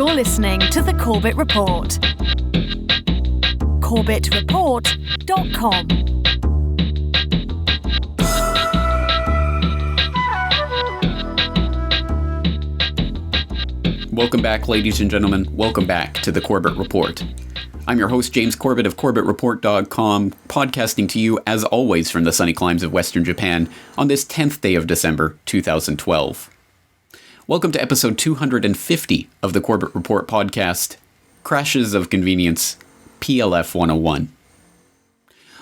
You're listening to the Corbett Report. CorbettReport.com. Welcome back, ladies and gentlemen. Welcome back to the Corbett Report. I'm your host, James Corbett of CorbettReport.com, podcasting to you, as always, from the sunny climes of Western Japan on this 10th day of December, 2012. Welcome to episode 250 of the Corbett Report podcast, Crashes of Convenience, PLF 101.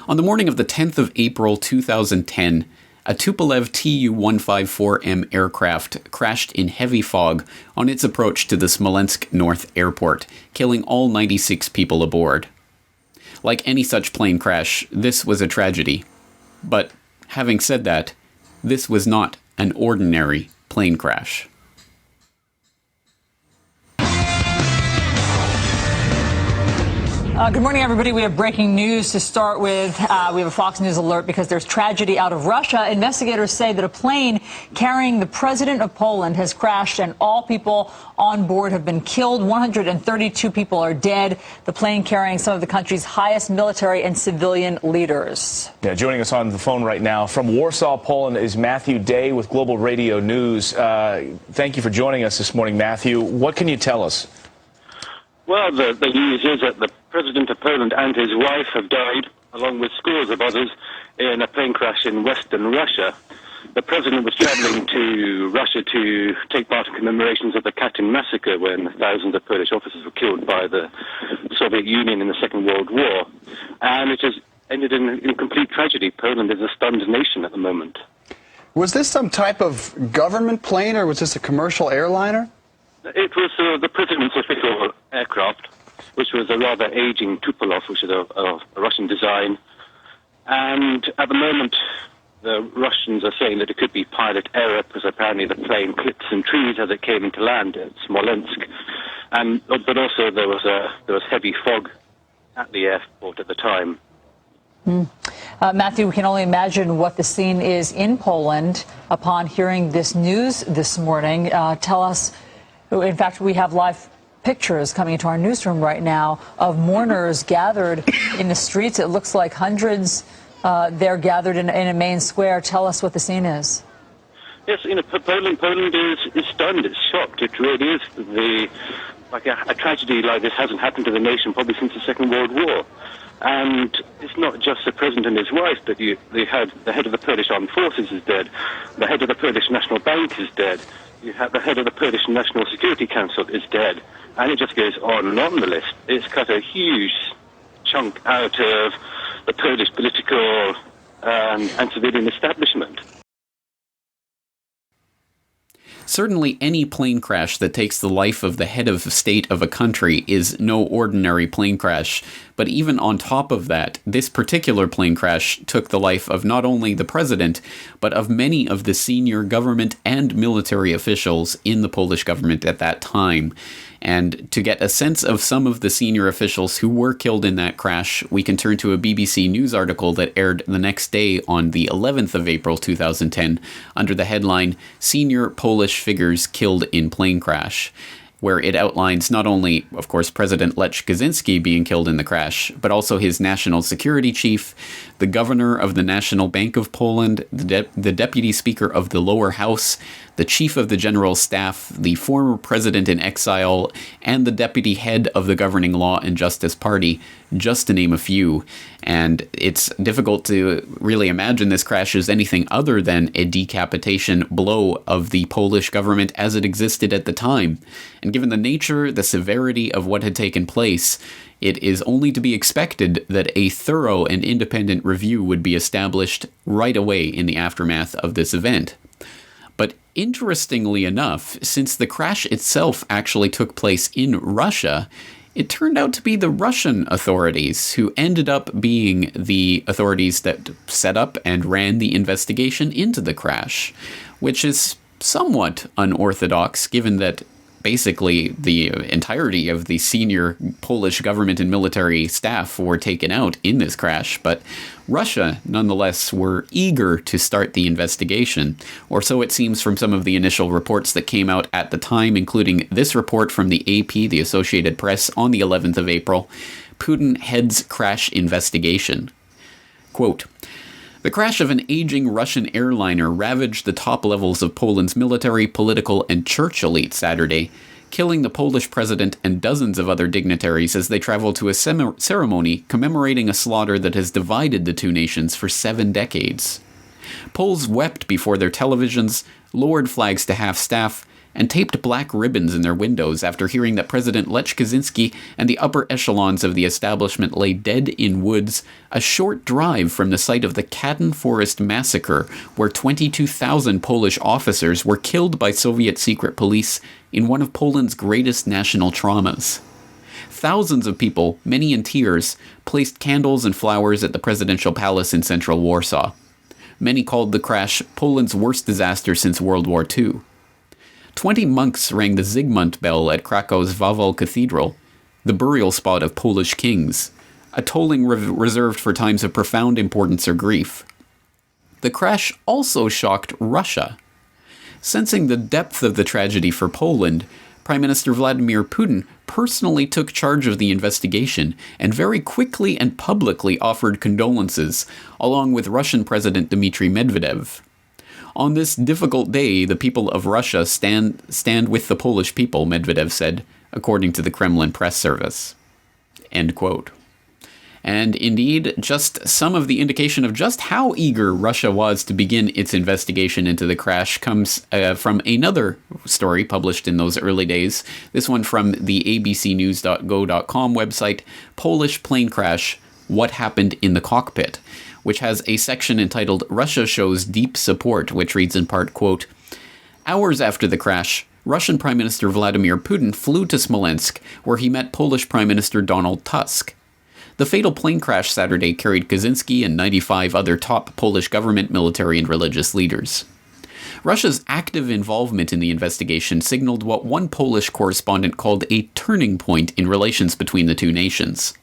On the morning of the 10th of April 2010, a Tuploev TU-154M aircraft crashed in heavy fog on its approach to the Smolensk North Airport, killing all 96 people aboard. Like any such plane crash, this was a tragedy. But, having said that, this was not an ordinary plane crash. Good morning, everybody. We have breaking news to start with. We have a Fox News alert because there's tragedy out of Russia. Investigators say that a plane carrying the president of Poland has crashed and all people on board have been killed. 132 people are dead. The plane carrying some of the country's highest military and civilian leaders. Yeah, joining us on the phone right now from Warsaw, Poland is Matthew Day with Global Radio News. Thank you for joining us this morning, Matthew. What can you tell us? Well, the news is that the President of Poland and his wife have died, along with scores of others, in a plane crash in western Russia. The President was traveling to Russia to take part in commemorations of the Katyn massacre, when thousands of Polish officers were killed by the Soviet Union in the Second World War. And it has ended in complete tragedy. Poland is a stunned nation at the moment. Was this some type of government plane, or was this a commercial airliner? It was the President's official aircraft, which was a rather aging Tuploev, which is a Russian design. And at the moment, the Russians are saying that it could be pilot error, because apparently the plane clipped some trees as it came into land at Smolensk. But also there was heavy fog at the airport at the time. Matthew, we can only imagine what the scene is in Poland upon hearing this news this morning. Tell us. In fact, we have live pictures coming into our newsroom right now of mourners gathered in the streets. It looks like hundreds. They're gathered in a main square. Tell us what the scene is. Yes, Poland is stunned. It's shocked. It really is. A tragedy like this hasn't happened to the nation probably since the Second World War. And it's not just the president and his wife, but the head of the Polish Armed Forces is dead. The head of the Polish National Bank is dead. You have the head of the Polish National Security Council is dead, and it just goes on and on the list. It's cut a huge chunk out of the Polish political and civilian establishment. Certainly, any plane crash that takes the life of the head of state of a country is no ordinary plane crash. But even on top of that, this particular plane crash took the life of not only the president, but of many of the senior government and military officials in the Polish government at that time. And to get a sense of some of the senior officials who were killed in that crash, we can turn to a BBC News article that aired the next day on the 11th of April 2010 under the headline, "Senior Polish Figures Killed in Plane Crash," where it outlines not only, of course, President Lech Kaczyński being killed in the crash, but also his national security chief, the governor of the National Bank of Poland, the deputy speaker of the lower house, the chief of the general staff, the former president in exile, and the deputy head of the governing Law and Justice Party, just to name a few. And it's difficult to really imagine this crash as anything other than a decapitation blow of the Polish government as it existed at the time. And given the nature, the severity of what had taken place, it is only to be expected that a thorough and independent review would be established right away in the aftermath of this event. But interestingly enough, since the crash itself actually took place in Russia, it turned out to be the Russian authorities who ended up being the authorities that set up and ran the investigation into the crash, which is somewhat unorthodox given that basically the entirety of the senior Polish government and military staff were taken out in this crash, but Russia, nonetheless, were eager to start the investigation, or so it seems from some of the initial reports that came out at the time, including this report from the AP, the Associated Press, on the 11th of April. Putin heads crash investigation. Quote, "The crash of an aging Russian airliner ravaged the top levels of Poland's military, political, and church elite Saturday, killing the Polish president and dozens of other dignitaries as they traveled to a ceremony commemorating a slaughter that has divided the two nations for 7 decades. Poles wept before their televisions, lowered flags to half-staff, and taped black ribbons in their windows after hearing that President Lech Kaczyński and the upper echelons of the establishment lay dead in woods a short drive from the site of the Katyn Forest massacre, where 22,000 Polish officers were killed by Soviet secret police in one of Poland's greatest national traumas. Thousands of people, many in tears, placed candles and flowers at the presidential palace in central Warsaw. Many called the crash Poland's worst disaster since World War II. 20 monks rang the Zygmunt bell at Krakow's Wawel Cathedral, the burial spot of Polish kings, a tolling reserved for times of profound importance or grief. The crash also shocked Russia. Sensing the depth of the tragedy for Poland, Prime Minister Vladimir Putin personally took charge of the investigation and very quickly and publicly offered condolences, along with Russian President Dmitry Medvedev. "On this difficult day, the people of Russia stand with the Polish people," Medvedev said, according to the Kremlin press service. End quote. And indeed, just some of the indication of just how eager Russia was to begin its investigation into the crash comes from another story published in those early days. This one from the abcnews.go.com website, Polish Plane Crash, What Happened in the Cockpit, which has a section entitled Russia Shows Deep Support, which reads in part, quote, "Hours after the crash, Russian Prime Minister Vladimir Putin flew to Smolensk, where he met Polish Prime Minister Donald Tusk. The fatal plane crash Saturday carried Kaczyński and 95 other top Polish government, military, and religious leaders. Russia's active involvement in the investigation signaled what one Polish correspondent called a turning point in relations between the two nations.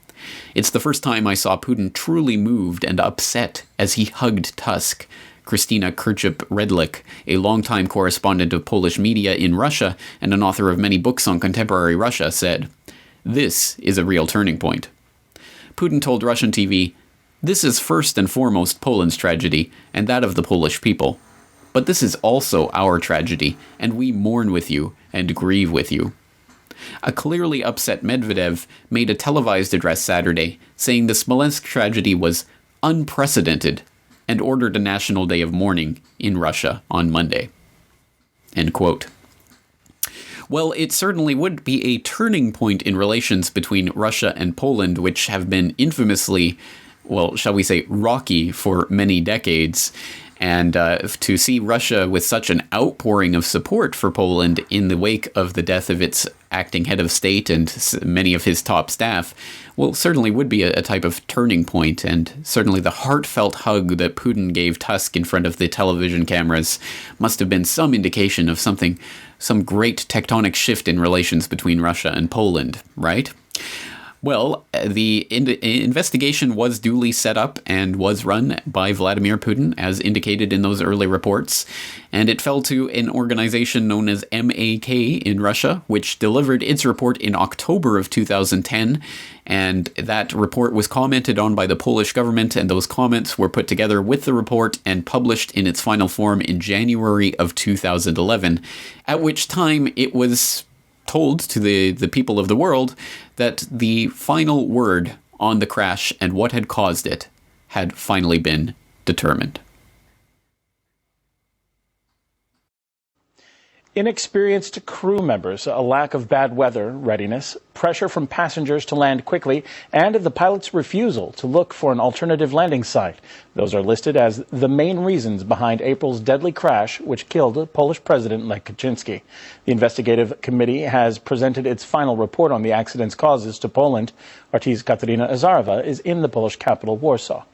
It's the first time I saw Putin truly moved and upset as he hugged Tusk," Kristina Kirchip-Redlich, a longtime correspondent of Polish media in Russia and an author of many books on contemporary Russia, said. "This is a real turning point." Putin told Russian TV, "This is first and foremost Poland's tragedy, and that of the Polish people. But this is also our tragedy, and we mourn with you and grieve with you." A clearly upset Medvedev made a televised address Saturday, saying the Smolensk tragedy was unprecedented and ordered a national day of mourning in Russia on Monday. End quote. Well, it certainly would be a turning point in relations between Russia and Poland, which have been infamously, well, shall we say, rocky for many decades. And to see Russia with such an outpouring of support for Poland in the wake of the death of its acting head of state and many of his top staff, well, certainly would be a type of turning point. And certainly the heartfelt hug that Putin gave Tusk in front of the television cameras must have been some indication of something, some great tectonic shift in relations between Russia and Poland, right? Well, the investigation was duly set up and was run by Vladimir Putin, as indicated in those early reports, and it fell to an organization known as MAK in Russia, which delivered its report in October of 2010, and that report was commented on by the Polish government, and those comments were put together with the report and published in its final form in January of 2011, at which time it was told to the people of the world that the final word on the crash and what had caused it had finally been determined. Inexperienced crew members, a lack of bad weather readiness, pressure from passengers to land quickly, and the pilot's refusal to look for an alternative landing site. Those are listed as the main reasons behind April's deadly crash, which killed Polish President Lech Kaczyński. The investigative committee has presented its final report on the accident's causes to Poland. RT's Katarina Azarova is in the Polish capital, Warsaw.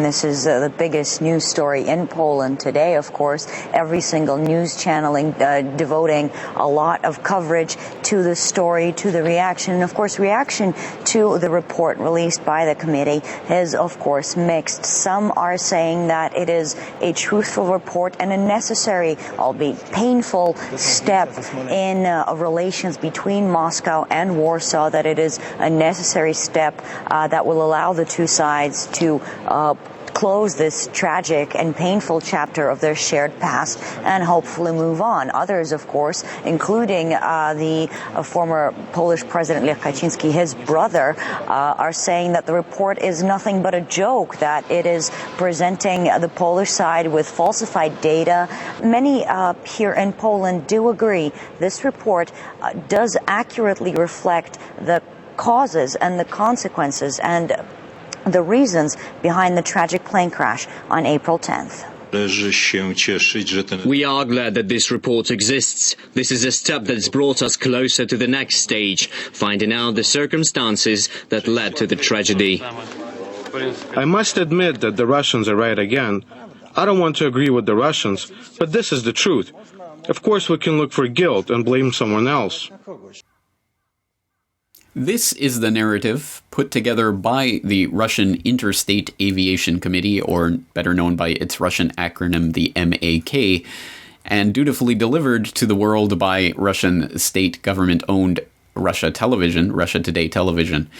This is the biggest news story in Poland today, of course. Every single news channeling devoting a lot of coverage to the story, to the reaction. And, of course, reaction to the report released by the committee is, of course, mixed. Some are saying that it is a truthful report and a necessary, albeit painful, step in relations between Moscow and Warsaw, that it is a necessary step that will allow the two sides to close this tragic and painful chapter of their shared past and hopefully move on. Others, of course, including the former Polish President Lech Kaczyński, his brother, are saying that the report is nothing but a joke, that it is presenting the Polish side with falsified data. Many here in Poland do agree this report does accurately reflect the causes and the consequences and the reasons behind the tragic plane crash on April 10th. We are glad that this report exists. This is a step that's brought us closer to the next stage, finding out the circumstances that led to the tragedy. I must admit that the Russians are right again. I don't want to agree with the Russians, but this is the truth. Of course, we can look for guilt and blame someone else. This is the narrative put together by the Russian Interstate Aviation Committee, or better known by its Russian acronym, the MAK, and dutifully delivered to the world by Russian state government-owned Russia Television, Russia Today Television,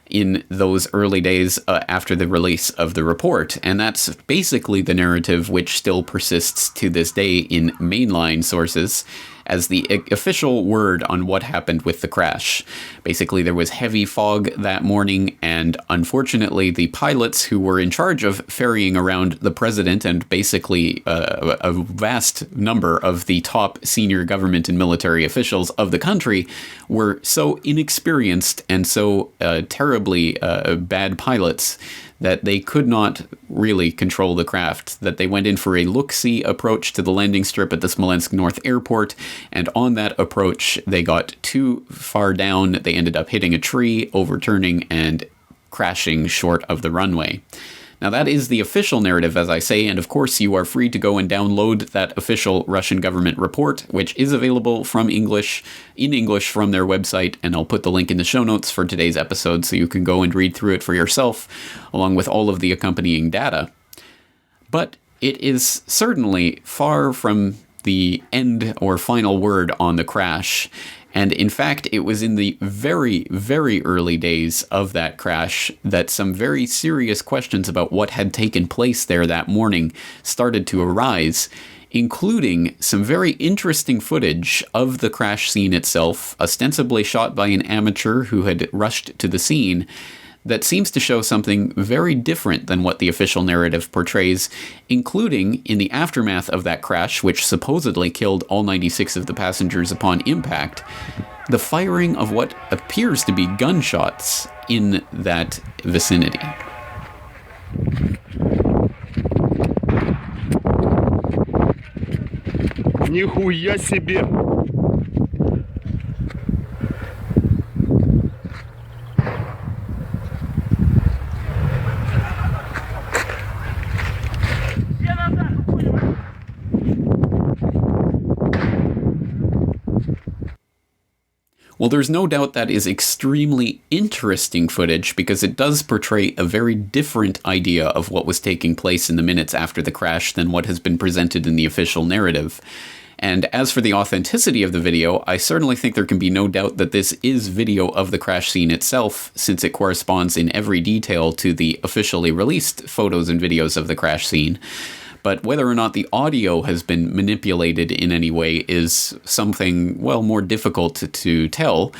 in those early days after the release of the report. And that's basically the narrative which still persists to this day in mainline sources as the official word on what happened with the crash. Basically, there was heavy fog that morning, and unfortunately, the pilots who were in charge of ferrying around the president and basically a vast number of the top senior government and military officials of the country were so inexperienced and so terribly bad pilots that they could not really control the craft, that they went in for a look-see approach to the landing strip at the Smolensk North Airport, and on that approach, they got too far down. They ended up hitting a tree, overturning, and crashing short of the runway. Now, that is the official narrative, as I say, and of course you are free to go and download that official Russian government report, which is available in English from their website, and I'll put the link in the show notes for today's episode so you can go and read through it for yourself, along with all of the accompanying data. But it is certainly far from the end or final word on the crash. And in fact, it was in the very, very early days of that crash that some very serious questions about what had taken place there that morning started to arise, including some very interesting footage of the crash scene itself, ostensibly shot by an amateur who had rushed to the scene, that seems to show something very different than what the official narrative portrays, including in the aftermath of that crash, which supposedly killed all 96 of the passengers upon impact, the firing of what appears to be gunshots in that vicinity. Нихуя себе! Well, there's no doubt that is extremely interesting footage because it does portray a very different idea of what was taking place in the minutes after the crash than what has been presented in the official narrative. And as for the authenticity of the video, I certainly think there can be no doubt that this is video of the crash scene itself, since it corresponds in every detail to the officially released photos and videos of the crash scene. But whether or not the audio has been manipulated in any way is something, well, more difficult to tell.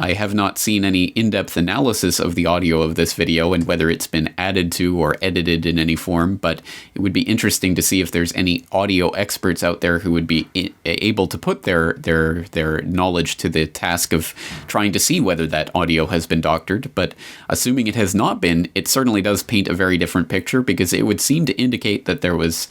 I have not seen any in-depth analysis of the audio of this video and whether it's been added to or edited in any form, but it would be interesting to see if there's any audio experts out there who would be able to put their knowledge to the task of trying to see whether that audio has been doctored. But assuming it has not been, it certainly does paint a very different picture, because it would seem to indicate that there was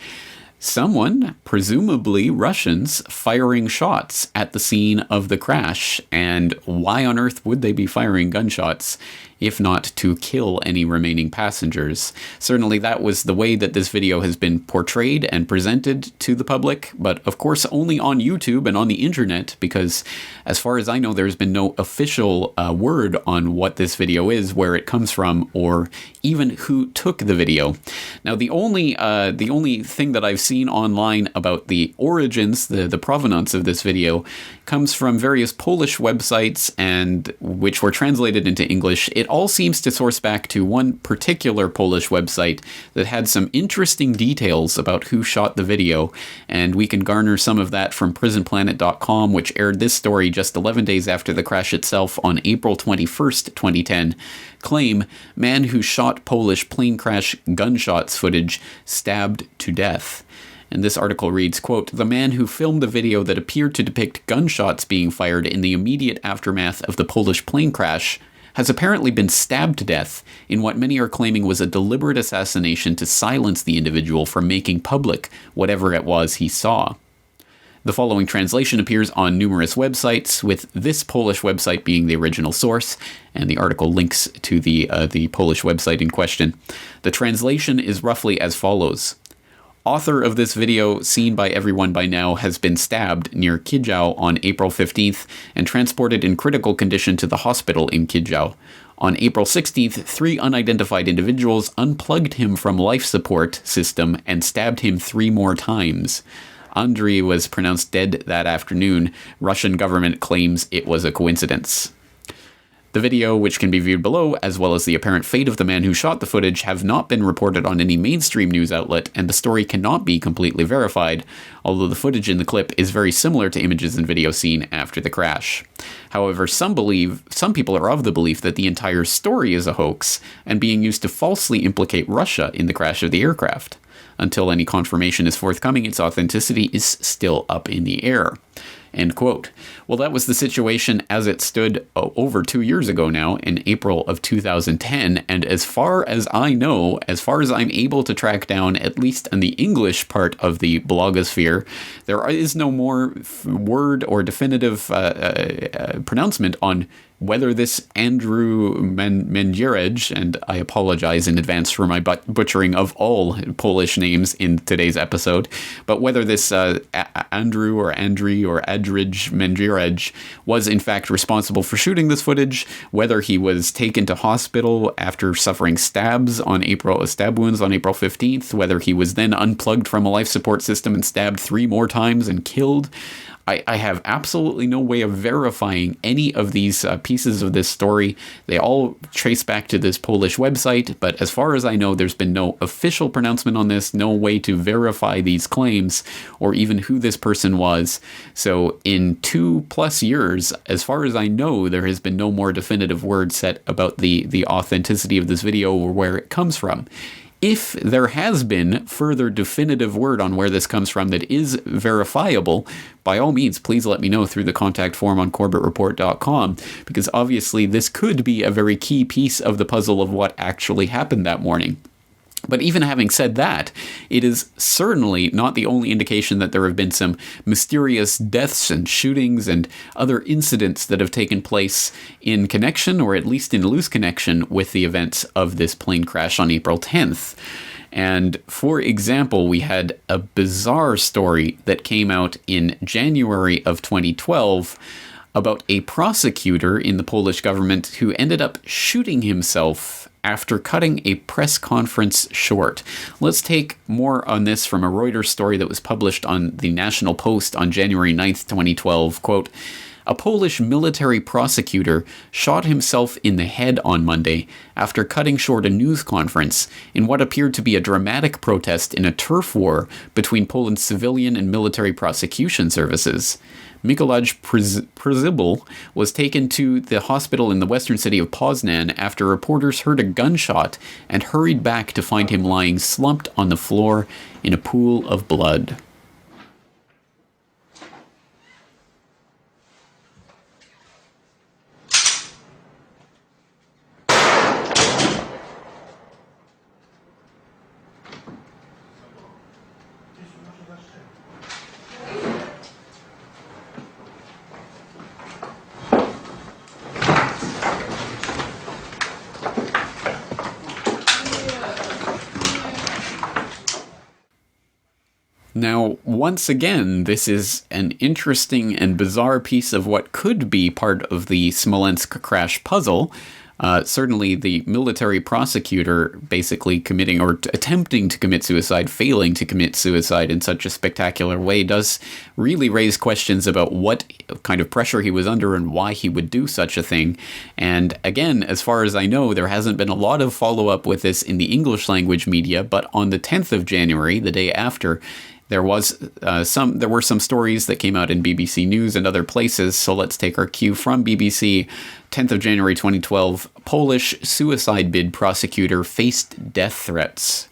someone, presumably Russians, firing shots at the scene of the crash. And why on earth would they be firing gunshots if not to kill any remaining passengers. Certainly that was the way that this video has been portrayed and presented to the public, but of course only on YouTube and on the internet, because as far as I know, there's been no official word on what this video is, where it comes from, or even who took the video. Now, the only thing that I've seen online about the origins, the provenance of this video, comes from various Polish websites, and which were translated into English. It all seems to source back to one particular Polish website that had some interesting details about who shot the video, and we can garner some of that from prisonplanet.com, which aired this story just 11 days after the crash itself on April 21st, 2010. Claim, man who shot Polish plane crash gunshots footage stabbed to death. And this article reads, quote, "The man who filmed the video that appeared to depict gunshots being fired in the immediate aftermath of the Polish plane crash has apparently been stabbed to death in what many are claiming was a deliberate assassination to silence the individual from making public whatever it was he saw." The following translation appears on numerous websites, with this Polish website being the original source, and the article links to the Polish website in question. The translation is roughly as follows. Author of this video, seen by everyone by now, has been stabbed near Kidział on April 15th and transported in critical condition to the hospital in Kidział. On April 16th, 3 unidentified individuals unplugged him from life support system and stabbed him 3 more times. Andriy was pronounced dead that afternoon. Russian government claims it was a coincidence. The video, which can be viewed below, as well as the apparent fate of the man who shot the footage, have not been reported on any mainstream news outlet, and the story cannot be completely verified, although the footage in the clip is very similar to images and video seen after the crash. However, some people are of the belief that the entire story is a hoax and being used to falsely implicate Russia in the crash of the aircraft. Until any confirmation is forthcoming, its authenticity is still up in the air. End quote. Well, that was the situation as it stood over 2 years ago now, in April of 2010, and as far as I know, as far as I'm able to track down, at least in the English part of the blogosphere, there is no more word or definitive pronouncement on whether this Andrew Mendierej, and I apologize in advance for my butchering of all Polish names in today's episode, but whether this Andrew or Andriy or Adrij Mendierej was in fact responsible for shooting this footage, whether he was taken to hospital after suffering stab wounds on April 15th, whether he was then unplugged from a life support system and stabbed 3 more times and killed. I have absolutely no way of verifying any of these pieces of this story. They all trace back to this Polish website, but as far as I know, there's been no official pronouncement on this, no way to verify these claims, or even who this person was. So in 2+ years, as far as I know, there has been no more definitive word set about the authenticity of this video or where it comes from. If there has been further definitive word on where this comes from that is verifiable, by all means, please let me know through the contact form on CorbettReport.com, because obviously this could be a very key piece of the puzzle of what actually happened that morning. But even having said that, it is certainly not the only indication that there have been some mysterious deaths and shootings and other incidents that have taken place in connection, or at least in loose connection, with the events of this plane crash on April 10th. And for example, we had a bizarre story that came out in January of 2012 about a prosecutor in the Polish government who ended up shooting himself after cutting a press conference short. Let's take more on this from a Reuters story that was published on the National Post on January 9th, 2012. Quote, "A Polish military prosecutor shot himself in the head on Monday after cutting short a news conference in what appeared to be a dramatic protest in a turf war between Poland's civilian and military prosecution services. Mikołaj Przybyl was taken to the hospital in the western city of Poznan after reporters heard a gunshot and hurried back to find him lying slumped on the floor in a pool of blood." Now, once again, this is an interesting and bizarre piece of what could be part of the Smolensk crash puzzle. Certainly the military prosecutor basically committing or attempting to commit suicide, failing to commit suicide in such a spectacular way does really raise questions about what kind of pressure he was under and why he would do such a thing. And again, as far as I know, there hasn't been a lot of follow-up with this in the English language media, but on the 10th of January, the day after, there were some stories that came out in BBC News and other places, so let's take our cue from BBC. 10th of January 2012, Polish suicide bid prosecutor faced death threats.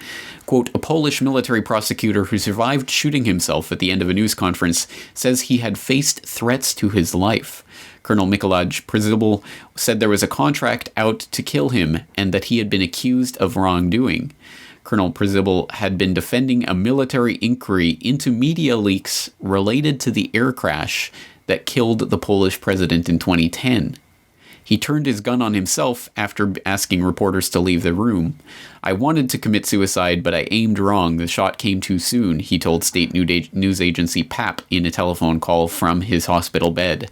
Quote, a Polish military prosecutor who survived shooting himself at the end of a news conference says he had faced threats to his life. Colonel Mikolaj Przybyl said there was a contract out to kill him and that he had been accused of wrongdoing. Colonel Przybyl had been defending a military inquiry into media leaks related to the air crash that killed the Polish president in 2010. He turned his gun on himself after asking reporters to leave the room. I wanted to commit suicide, but I aimed wrong. The shot came too soon, he told state news agency PAP in a telephone call from his hospital bed.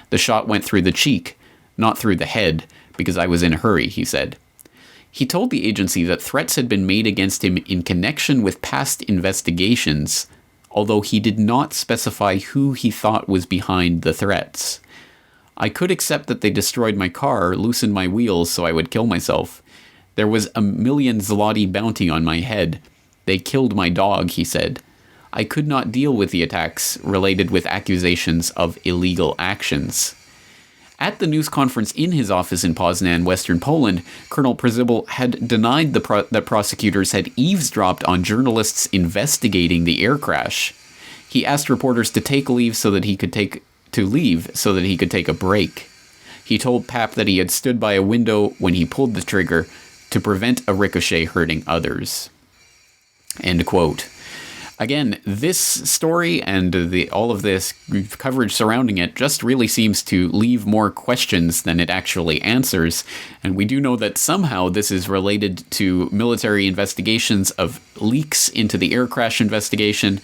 The shot went through the cheek, not through the head, because I was in a hurry, he said. He told the agency that threats had been made against him in connection with past investigations, although he did not specify who he thought was behind the threats. I could accept that they destroyed my car, loosened my wheels so I would kill myself. There was a 1 million zloty bounty on my head. They killed my dog, he said. I could not deal with the attacks related with accusations of illegal actions. At the news conference in his office in Poznan, Western Poland, Colonel Przybyl had denied that prosecutors had eavesdropped on journalists investigating the air crash. He asked reporters to leave so that he could take a break. He told PAP that he had stood by a window when he pulled the trigger to prevent a ricochet hurting others. End quote. Again, this story and all of this coverage surrounding it just really seems to leave more questions than it actually answers. And we do know that somehow this is related to military investigations of leaks into the air crash investigation.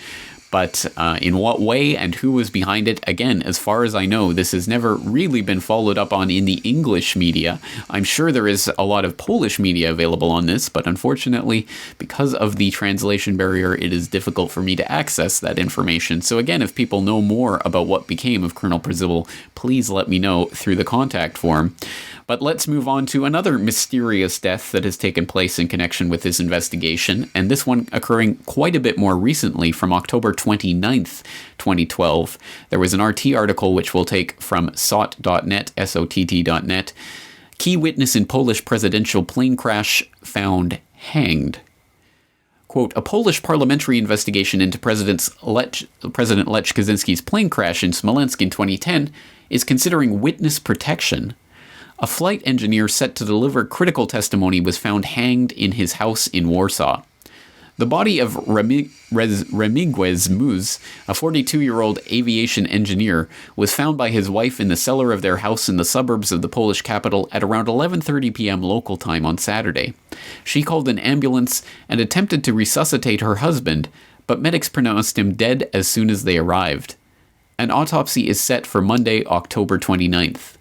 But in what way and who was behind it? Again, as far as I know, this has never really been followed up on in the English media. I'm sure there is a lot of Polish media available on this, but unfortunately, because of the translation barrier, it is difficult for me to access that information. So again, if people know more about what became of Colonel Przybyl, please let me know through the contact form. But let's move on to another mysterious death that has taken place in connection with this investigation, and this one occurring quite a bit more recently from October 29th, 2012. There was an RT article which we'll take from sott.net, SOTT.net. Key witness in Polish presidential plane crash found hanged. Quote, a Polish parliamentary investigation into President Lech Kaczyński's plane crash in Smolensk in 2010 is considering witness protection. A flight engineer set to deliver critical testimony was found hanged in his house in Warsaw. The body of Remigiusz Muz, a 42-year-old aviation engineer, was found by his wife in the cellar of their house in the suburbs of the Polish capital at around 11:30 p.m. local time on Saturday. She called an ambulance and attempted to resuscitate her husband, but medics pronounced him dead as soon as they arrived. An autopsy is set for Monday, October 29th.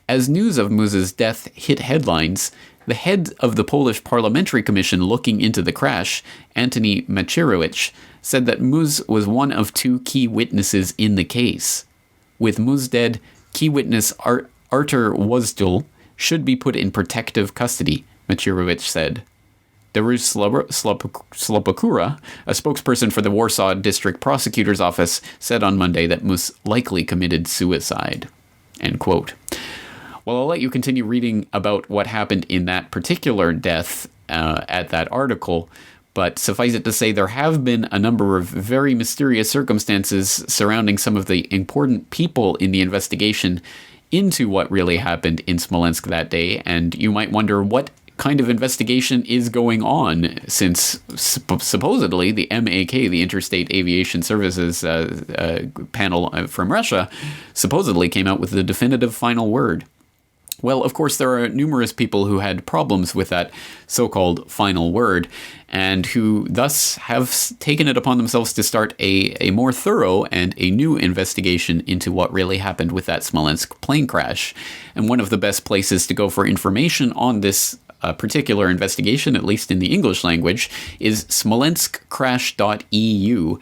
As news of Muz's death hit headlines, the head of the Polish Parliamentary Commission looking into the crash, Antoni Macierewicz, said that Muz was one of two key witnesses in the case. With Muz dead, key witness Artur Wozdul should be put in protective custody, Macierewicz said. Dariusz Slopokura, a spokesperson for the Warsaw District Prosecutor's Office, said on Monday that Muz likely committed suicide. End quote. Well, I'll let you continue reading about what happened in that particular death at that article, but suffice it to say there have been a number of very mysterious circumstances surrounding some of the important people in the investigation into what really happened in Smolensk that day, and you might wonder what kind of investigation is going on since supposedly the MAK, the Interstate Aviation Services panel from Russia, supposedly came out with the definitive final word. Well, of course, there are numerous people who had problems with that so-called final word, and who thus have taken it upon themselves to start a more thorough and a new investigation into what really happened with that Smolensk plane crash. And one of the best places to go for information on this particular investigation, at least in the English language, is smolenskcrash.eu.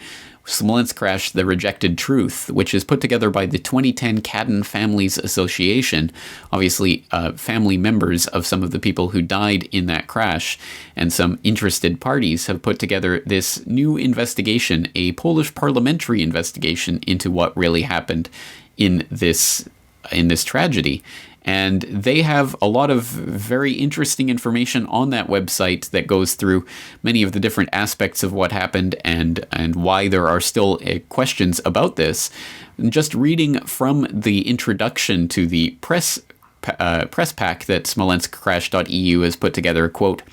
Smolensk Crash, The Rejected Truth, which is put together by the 2010 Kadyn Families Association, obviously family members of some of the people who died in that crash, and some interested parties have put together this new investigation, a Polish parliamentary investigation into what really happened in this tragedy. And they have a lot of very interesting information on that website that goes through many of the different aspects of what happened and why there are still questions about this. And just reading from the introduction to the press pack that smolenskcrash.eu has put together, quote,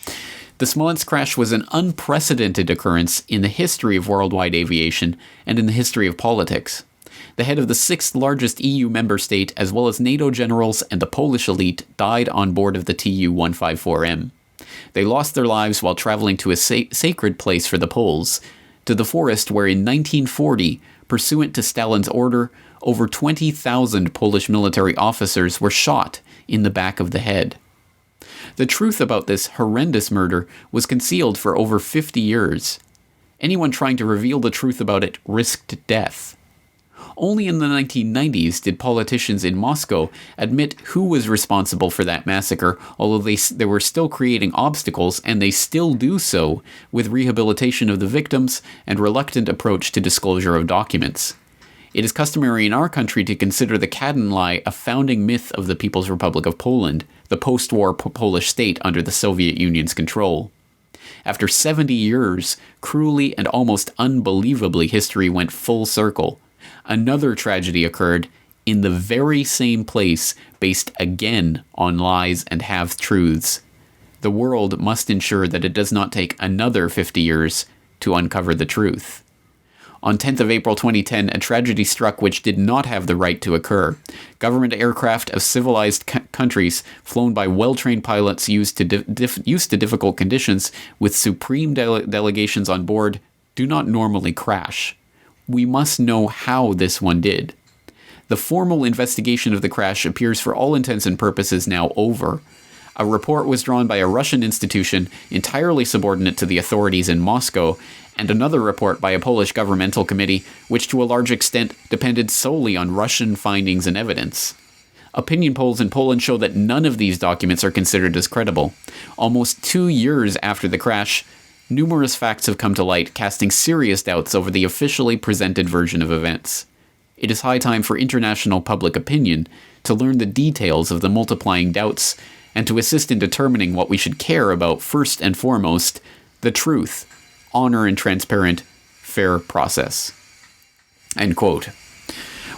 "The Smolensk crash was an unprecedented occurrence in the history of worldwide aviation and in the history of politics. The head of the 6th largest EU member state, as well as NATO generals and the Polish elite, died on board of the Tu-154M. They lost their lives while traveling to a sacred place for the Poles, to the forest where in 1940, pursuant to Stalin's order, over 20,000 Polish military officers were shot in the back of the head. The truth about this horrendous murder was concealed for over 50 years. Anyone trying to reveal the truth about it risked death. Only in the 1990s did politicians in Moscow admit who was responsible for that massacre, although they were still creating obstacles, and they still do so, with rehabilitation of the victims and reluctant approach to disclosure of documents. It is customary in our country to consider the Kadyn lie a founding myth of the People's Republic of Poland, the post-war Polish state under the Soviet Union's control. After 70 years, cruelly and almost unbelievably, history went full circle. Another tragedy occurred in the very same place, based again on lies and half-truths. The world must ensure that it does not take another 50 years to uncover the truth. On 10th of April 2010, a tragedy struck which did not have the right to occur. Government aircraft of civilized countries, flown by well-trained pilots used to difficult conditions, with supreme delegations on board, do not normally crash. We must know how this one did. The formal investigation of the crash appears for all intents and purposes now over. A report was drawn by a Russian institution entirely subordinate to the authorities in Moscow, and another report by a Polish governmental committee, which to a large extent depended solely on Russian findings and evidence. Opinion polls in Poland show that none of these documents are considered as credible. Almost 2 years after the crash, numerous facts have come to light, casting serious doubts over the officially presented version of events. It is high time for international public opinion to learn the details of the multiplying doubts and to assist in determining what we should care about first and foremost: the truth, honor and transparent, fair process." End quote.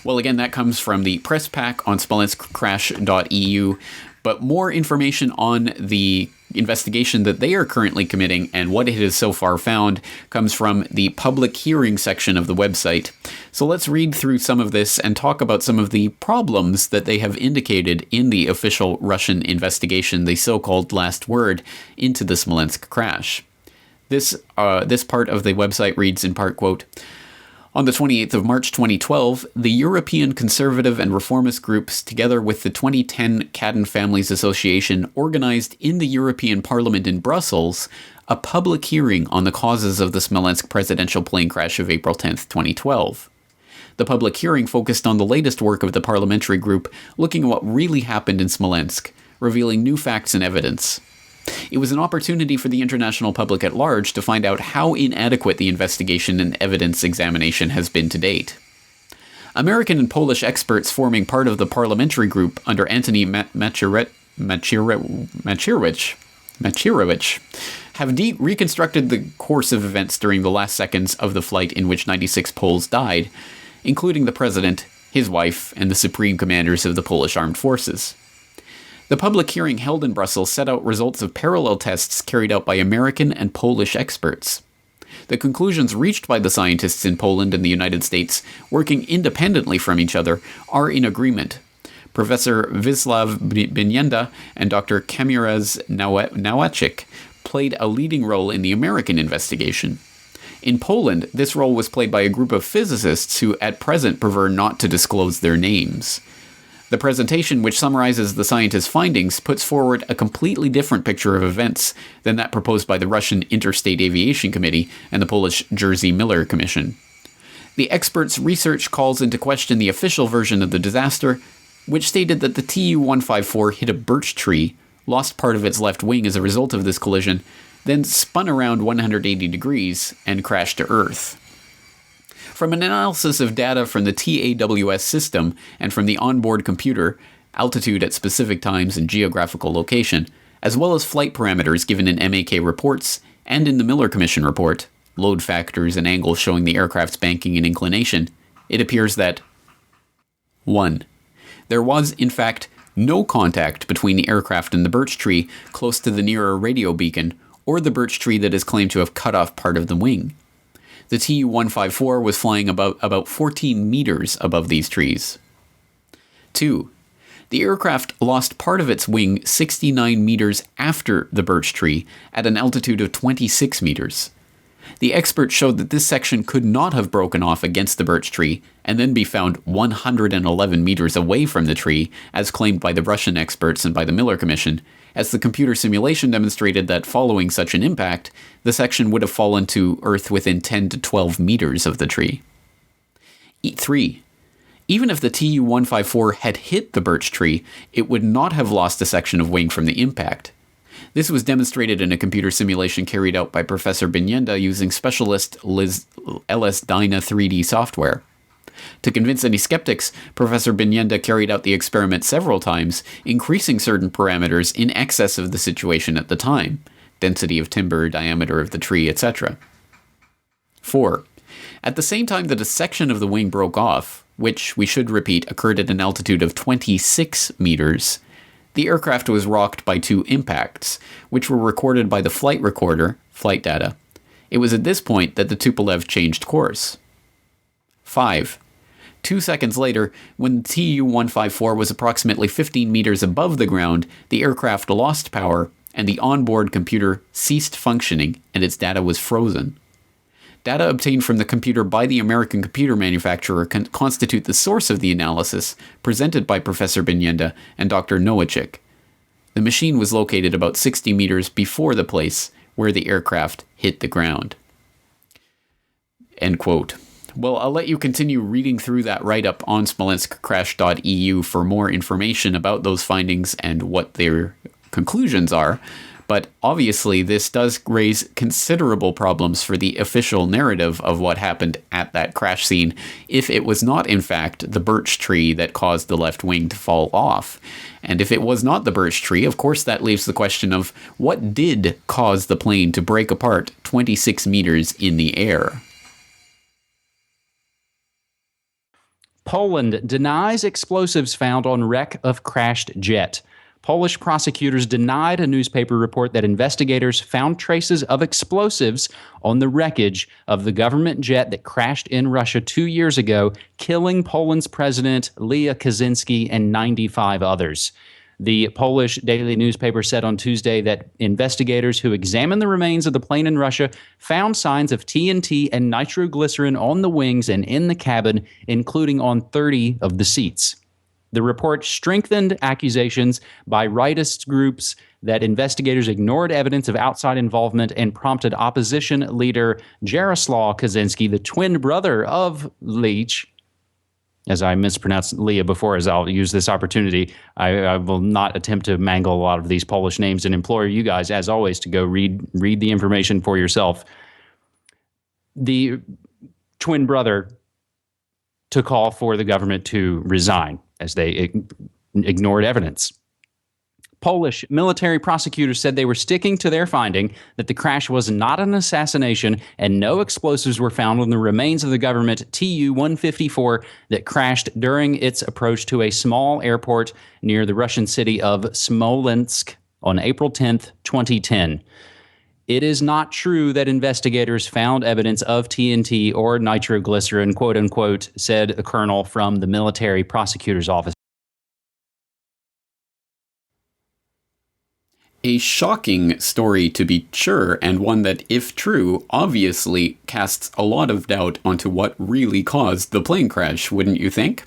Well, again, that comes from the press pack on smolenskcrash.eu, but more information on the investigation that they are currently committing and what it has so far found comes from the public hearing section of the website. So let's read through some of this and talk about some of the problems that they have indicated in the official Russian investigation, the so-called last word, into the Smolensk crash. This part of the website reads in part, quote, "On the 28th of March 2012, the European conservative and reformist groups, together with the 2010 Kadyn Families Association, organized in the European Parliament in Brussels a public hearing on the causes of the Smolensk presidential plane crash of April 10th, 2012. The public hearing focused on the latest work of the parliamentary group, looking at what really happened in Smolensk, revealing new facts and evidence. It was an opportunity for the international public at large to find out how inadequate the investigation and evidence examination has been to date. American and Polish experts forming part of the parliamentary group under Antony Macierewicz have reconstructed the course of events during the last seconds of the flight in which 96 Poles died, including the president, his wife, and the supreme commanders of the Polish armed forces. The public hearing held in Brussels set out results of parallel tests carried out by American and Polish experts. The conclusions reached by the scientists in Poland and the United States, working independently from each other, are in agreement. Professor Wisław Binienda and Dr. Kamiraz Nowacek played a leading role in the American investigation. In Poland, this role was played by a group of physicists who at present prefer not to disclose their names. The presentation, which summarizes the scientists' findings, puts forward a completely different picture of events than that proposed by the Russian Interstate Aviation Committee and the Polish Jerzy Miller Commission. The experts' research calls into question the official version of the disaster, which stated that the Tu-154 hit a birch tree, lost part of its left wing as a result of this collision, then spun around 180 degrees and crashed to Earth. From an analysis of data from the TAWS system and from the onboard computer, altitude at specific times and geographical location, as well as flight parameters given in MAK reports and in the Miller Commission report, load factors and angles showing the aircraft's banking and inclination, it appears that 1. There was, in fact, no contact between the aircraft and the birch tree close to the nearer radio beacon or the birch tree that is claimed to have cut off part of the wing. The Tu-154 was flying about 14 meters above these trees. 2. The aircraft lost part of its wing 69 meters after the birch tree at an altitude of 26 meters. The experts showed that this section could not have broken off against the birch tree and then be found 111 meters away from the tree, as claimed by the Russian experts and by the Miller Commission, as the computer simulation demonstrated that following such an impact, the section would have fallen to Earth within 10 to 12 meters of the tree. 3. Even if the Tu-154 had hit the birch tree, it would not have lost a section of wing from the impact. This was demonstrated in a computer simulation carried out by Professor Binienda using specialist LS-DYNA 3D software. To convince any skeptics, Professor Binienda carried out the experiment several times, increasing certain parameters in excess of the situation at the time, density of timber, diameter of the tree, etc. 4. At the same time that a section of the wing broke off, which, we should repeat, occurred at an altitude of 26 meters, the aircraft was rocked by 2 impacts, which were recorded by the flight recorder, flight data. It was at this point that the Tupolev changed course. 5. 2 seconds later, when the Tu-154 was approximately 15 meters above the ground, the aircraft lost power, and the onboard computer ceased functioning, and its data was frozen. Data obtained from the computer by the American computer manufacturer constitute the source of the analysis presented by Professor Binienda and Dr. Nowacek. The machine was located about 60 meters before the place where the aircraft hit the ground. End quote. Well, I'll let you continue reading through that write-up on SmolenskCrash.eu for more information about those findings and what their conclusions are. But obviously, this does raise considerable problems for the official narrative of what happened at that crash scene, if it was not, in fact, the birch tree that caused the left wing to fall off. And if it was not the birch tree, of course, that leaves the question of what did cause the plane to break apart 26 meters in the air? Poland denies explosives found on wreck of crashed jet. Polish prosecutors denied a newspaper report that investigators found traces of explosives on the wreckage of the government jet that crashed in Russia 2 years ago, killing Poland's president, Lech Kaczyński, and 95 others. The Polish daily newspaper said on Tuesday that investigators who examined the remains of the plane in Russia found signs of TNT and nitroglycerin on the wings and in the cabin, including on 30 of the seats. The report strengthened accusations by rightist groups that investigators ignored evidence of outside involvement and prompted opposition leader Jarosław Kaczyński, the twin brother of Lech, as I mispronounced Leah before, as I'll use this opportunity. I will not attempt to mangle a lot of these Polish names and implore you guys, as always, to go read the information for yourself. The twin brother to call for the government to resign as they ignored evidence. Polish military prosecutors said they were sticking to their finding that the crash was not an assassination and no explosives were found on the remains of the government Tu-154 that crashed during its approach to a small airport near the Russian city of Smolensk on April 10th, 2010. It is not true that investigators found evidence of TNT or nitroglycerin, quote unquote, said a colonel from the military prosecutor's office. A shocking story, to be sure, and one that, if true, obviously casts a lot of doubt onto what really caused the plane crash, wouldn't you think?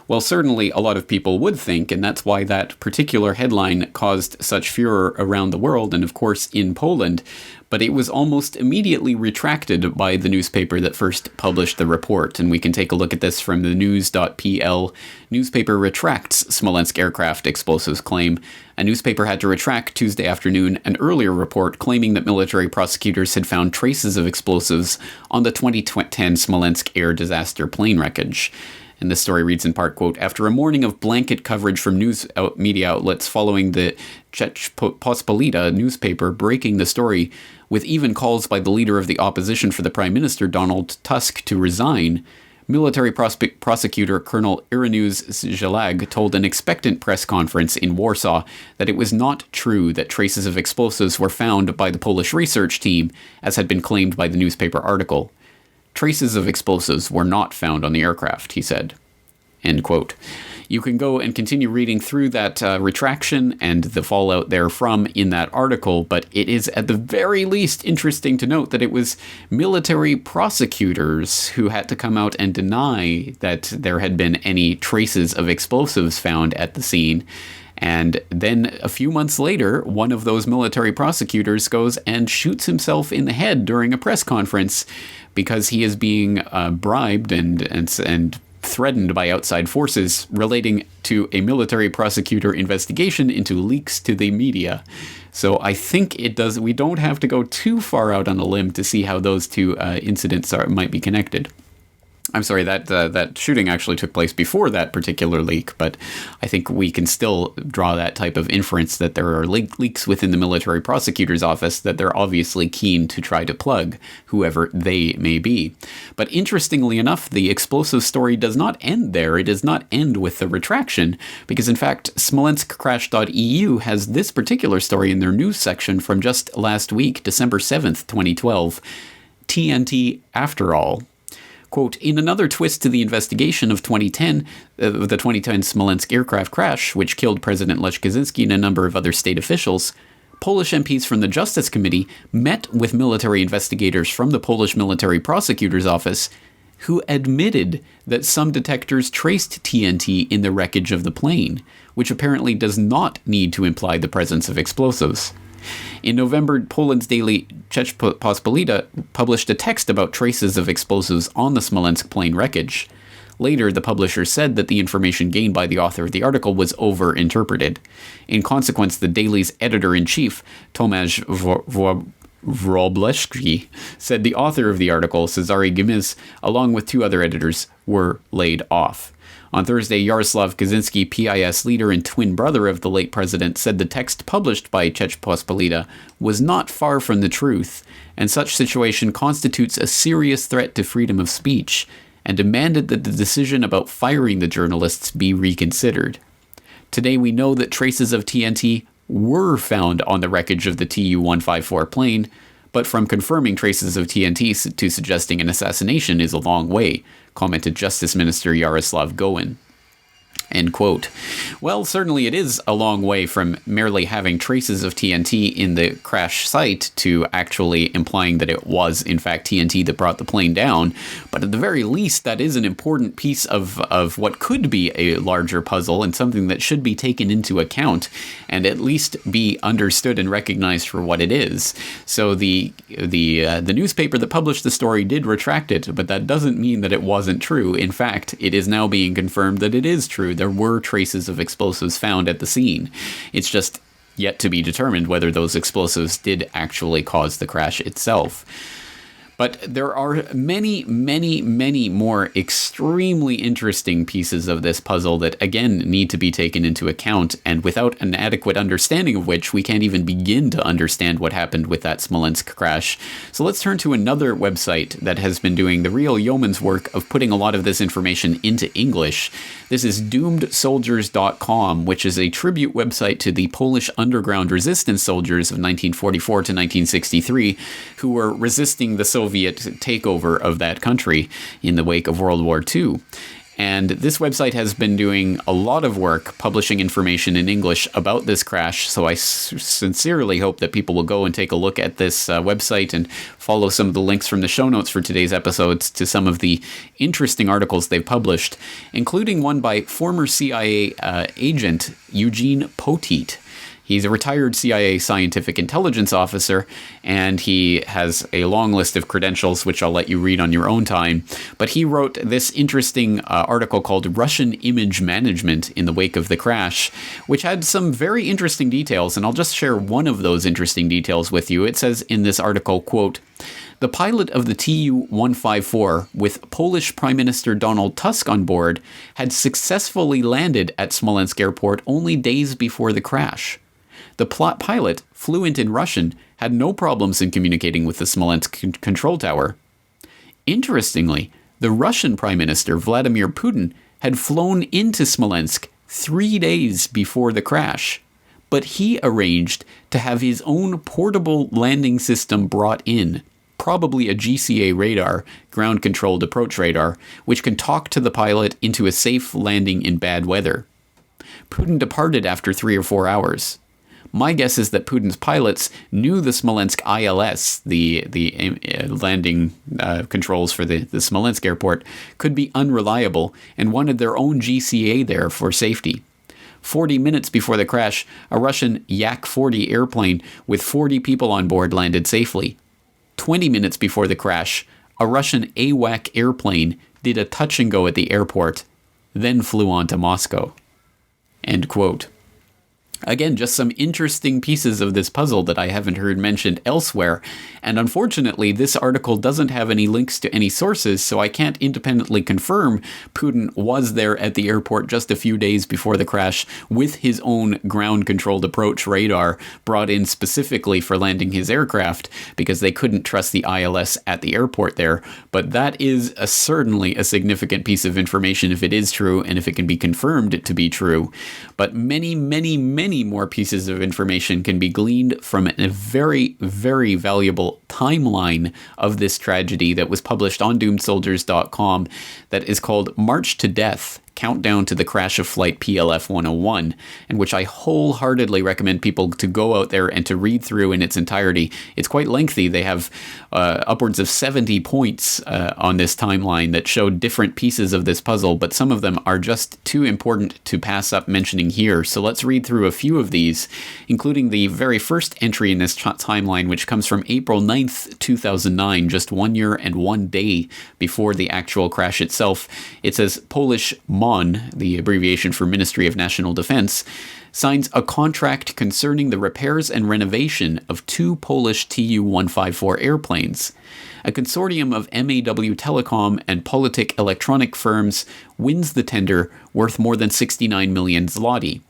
Well, certainly a lot of people would think, and that's why that particular headline caused such furor around the world, and of course in Poland. But it was almost immediately retracted by the newspaper that first published the report. And we can take a look at this from the news.pl. Newspaper retracts Smolensk aircraft explosives claim. A newspaper had to retract Tuesday afternoon an earlier report claiming that military prosecutors had found traces of explosives on the 2010 Smolensk air disaster plane wreckage. And this story reads in part, quote, after a morning of blanket coverage from media outlets following the Rzeczpospolita newspaper breaking the story, with even calls by the leader of the opposition for the Prime Minister, Donald Tusk, to resign, military prosecutor Colonel Ireneusz Zielag told an expectant press conference in Warsaw that it was not true that traces of explosives were found by the Polish research team, as had been claimed by the newspaper article. Traces of explosives were not found on the aircraft, he said. End quote. You can go and continue reading through that retraction and the fallout therefrom in that article, but it is at the very least interesting to note that it was military prosecutors who had to come out and deny that there had been any traces of explosives found at the scene. And then a few months later, one of those military prosecutors goes and shoots himself in the head during a press conference because he is being bribed and threatened by outside forces relating to a military prosecutor investigation into leaks to the media. So I think we don't have to go too far out on a limb to see how those two incidents might be connected. I'm sorry, that shooting actually took place before that particular leak, but I think we can still draw that type of inference that there are leaks within the military prosecutor's office that they're obviously keen to try to plug, whoever they may be. But interestingly enough, the explosive story does not end there. It does not end with the retraction, because in fact, SmolenskCrash.eu has this particular story in their news section from just last week, December 7th, 2012. TNT after all. Quote, in another twist to the investigation of the 2010 Smolensk aircraft crash, which killed President Lech Kaczyński and a number of other state officials, Polish MPs from the Justice Committee met with military investigators from the Polish Military Prosecutor's Office, who admitted that some detectors traced TNT in the wreckage of the plane, which apparently does not need to imply the presence of explosives. In November, Poland's daily Rzeczpospolita published a text about traces of explosives on the Smolensk plane wreckage. Later, the publisher said that the information gained by the author of the article was over-interpreted. In consequence, the daily's editor-in-chief, Tomasz Wróblewski, said the author of the article, Cezary Gmyz, along with two other editors, were laid off. On Thursday, Jarosław Kaczyński, PIS leader and twin brother of the late president, said the text published by Rzeczpospolita was not far from the truth, and such situation constitutes a serious threat to freedom of speech, and demanded that the decision about firing the journalists be reconsidered. Today we know that traces of TNT were found on the wreckage of the Tu-154 plane, but from confirming traces of TNT to suggesting an assassination is a long way, commented Justice Minister Jarosław Gowin. End quote. Well, certainly it is a long way from merely having traces of TNT in the crash site to actually implying that it was, in fact, TNT that brought the plane down. But at the very least, that is an important piece of what could be a larger puzzle and something that should be taken into account and at least be understood and recognized for what it is. So the newspaper that published the story did retract it, but that doesn't mean that it wasn't true. In fact, it is now being confirmed that it is true. There were traces of explosives found at the scene. It's just yet to be determined whether those explosives did actually cause the crash itself. But there are many, many, many more extremely interesting pieces of this puzzle that, again, need to be taken into account, and without an adequate understanding of which, we can't even begin to understand what happened with that Smolensk crash. So let's turn to another website that has been doing the real yeoman's work of putting a lot of this information into English. This is doomedsoldiers.com, which is a tribute website to the Polish underground resistance soldiers of 1944 to 1963, who were resisting the Soviet takeover of that country in the wake of World War II. And this website has been doing a lot of work publishing information in English about this crash, so I sincerely hope that people will go and take a look at this website and follow some of the links from the show notes for today's episodes to some of the interesting articles they've published, including one by former CIA agent Eugene Poteet. He's a retired CIA scientific intelligence officer, and he has a long list of credentials, which I'll let you read on your own time. But he wrote this interesting article called Russian Image Management in the Wake of the Crash, which had some very interesting details, and I'll just share one of those interesting details with you. It says in this article, quote, "The pilot of the Tu-154, with Polish Prime Minister Donald Tusk on board, had successfully landed at Smolensk airport only days before the crash. The pilot, fluent in Russian, had no problems in communicating with the Smolensk control tower. Interestingly, the Russian Prime Minister, Vladimir Putin, had flown into Smolensk 3 days before the crash, but he arranged to have his own portable landing system brought in, probably a GCA radar, ground-controlled approach radar, which can talk to the pilot into a safe landing in bad weather. Putin departed after 3 or 4 hours. My guess is that Putin's pilots knew the Smolensk ILS, the landing controls for the Smolensk airport, could be unreliable and wanted their own GCA there for safety. 40 minutes before the crash, a Russian Yak-40 airplane with 40 people on board landed safely. 20 minutes before the crash, a Russian AWAC airplane did a touch and go at the airport, then flew on to Moscow." End quote. Again, just some interesting pieces of this puzzle that I haven't heard mentioned elsewhere, and unfortunately this article doesn't have any links to any sources, so I can't independently confirm Putin was there at the airport just a few days before the crash with his own ground-controlled approach radar brought in specifically for landing his aircraft, because they couldn't trust the ILS at the airport there. But that is certainly a significant piece of information if it is true, and if it can be confirmed to be true. But many more pieces of information can be gleaned from a very, very valuable timeline of this tragedy that was published on doomedsoldiers.com that is called March to Death, Countdown to the Crash of Flight PLF 101, and which I wholeheartedly recommend people to go out there and to read through in its entirety. It's quite lengthy. They have upwards of 70 points on this timeline that show different pieces of this puzzle, but some of them are just too important to pass up mentioning here. So let's read through a few of these, including the very first entry in this timeline, which comes from April 9th, 2009, just 1 year and 1 day before the actual crash itself. It says Polish MON, the abbreviation for Ministry of National Defense, signs a contract concerning the repairs and renovation of 2 Polish Tu-154 airplanes. A consortium of MAW Telecom and Politik Electronic firms wins the tender, worth more than 69 million zloty.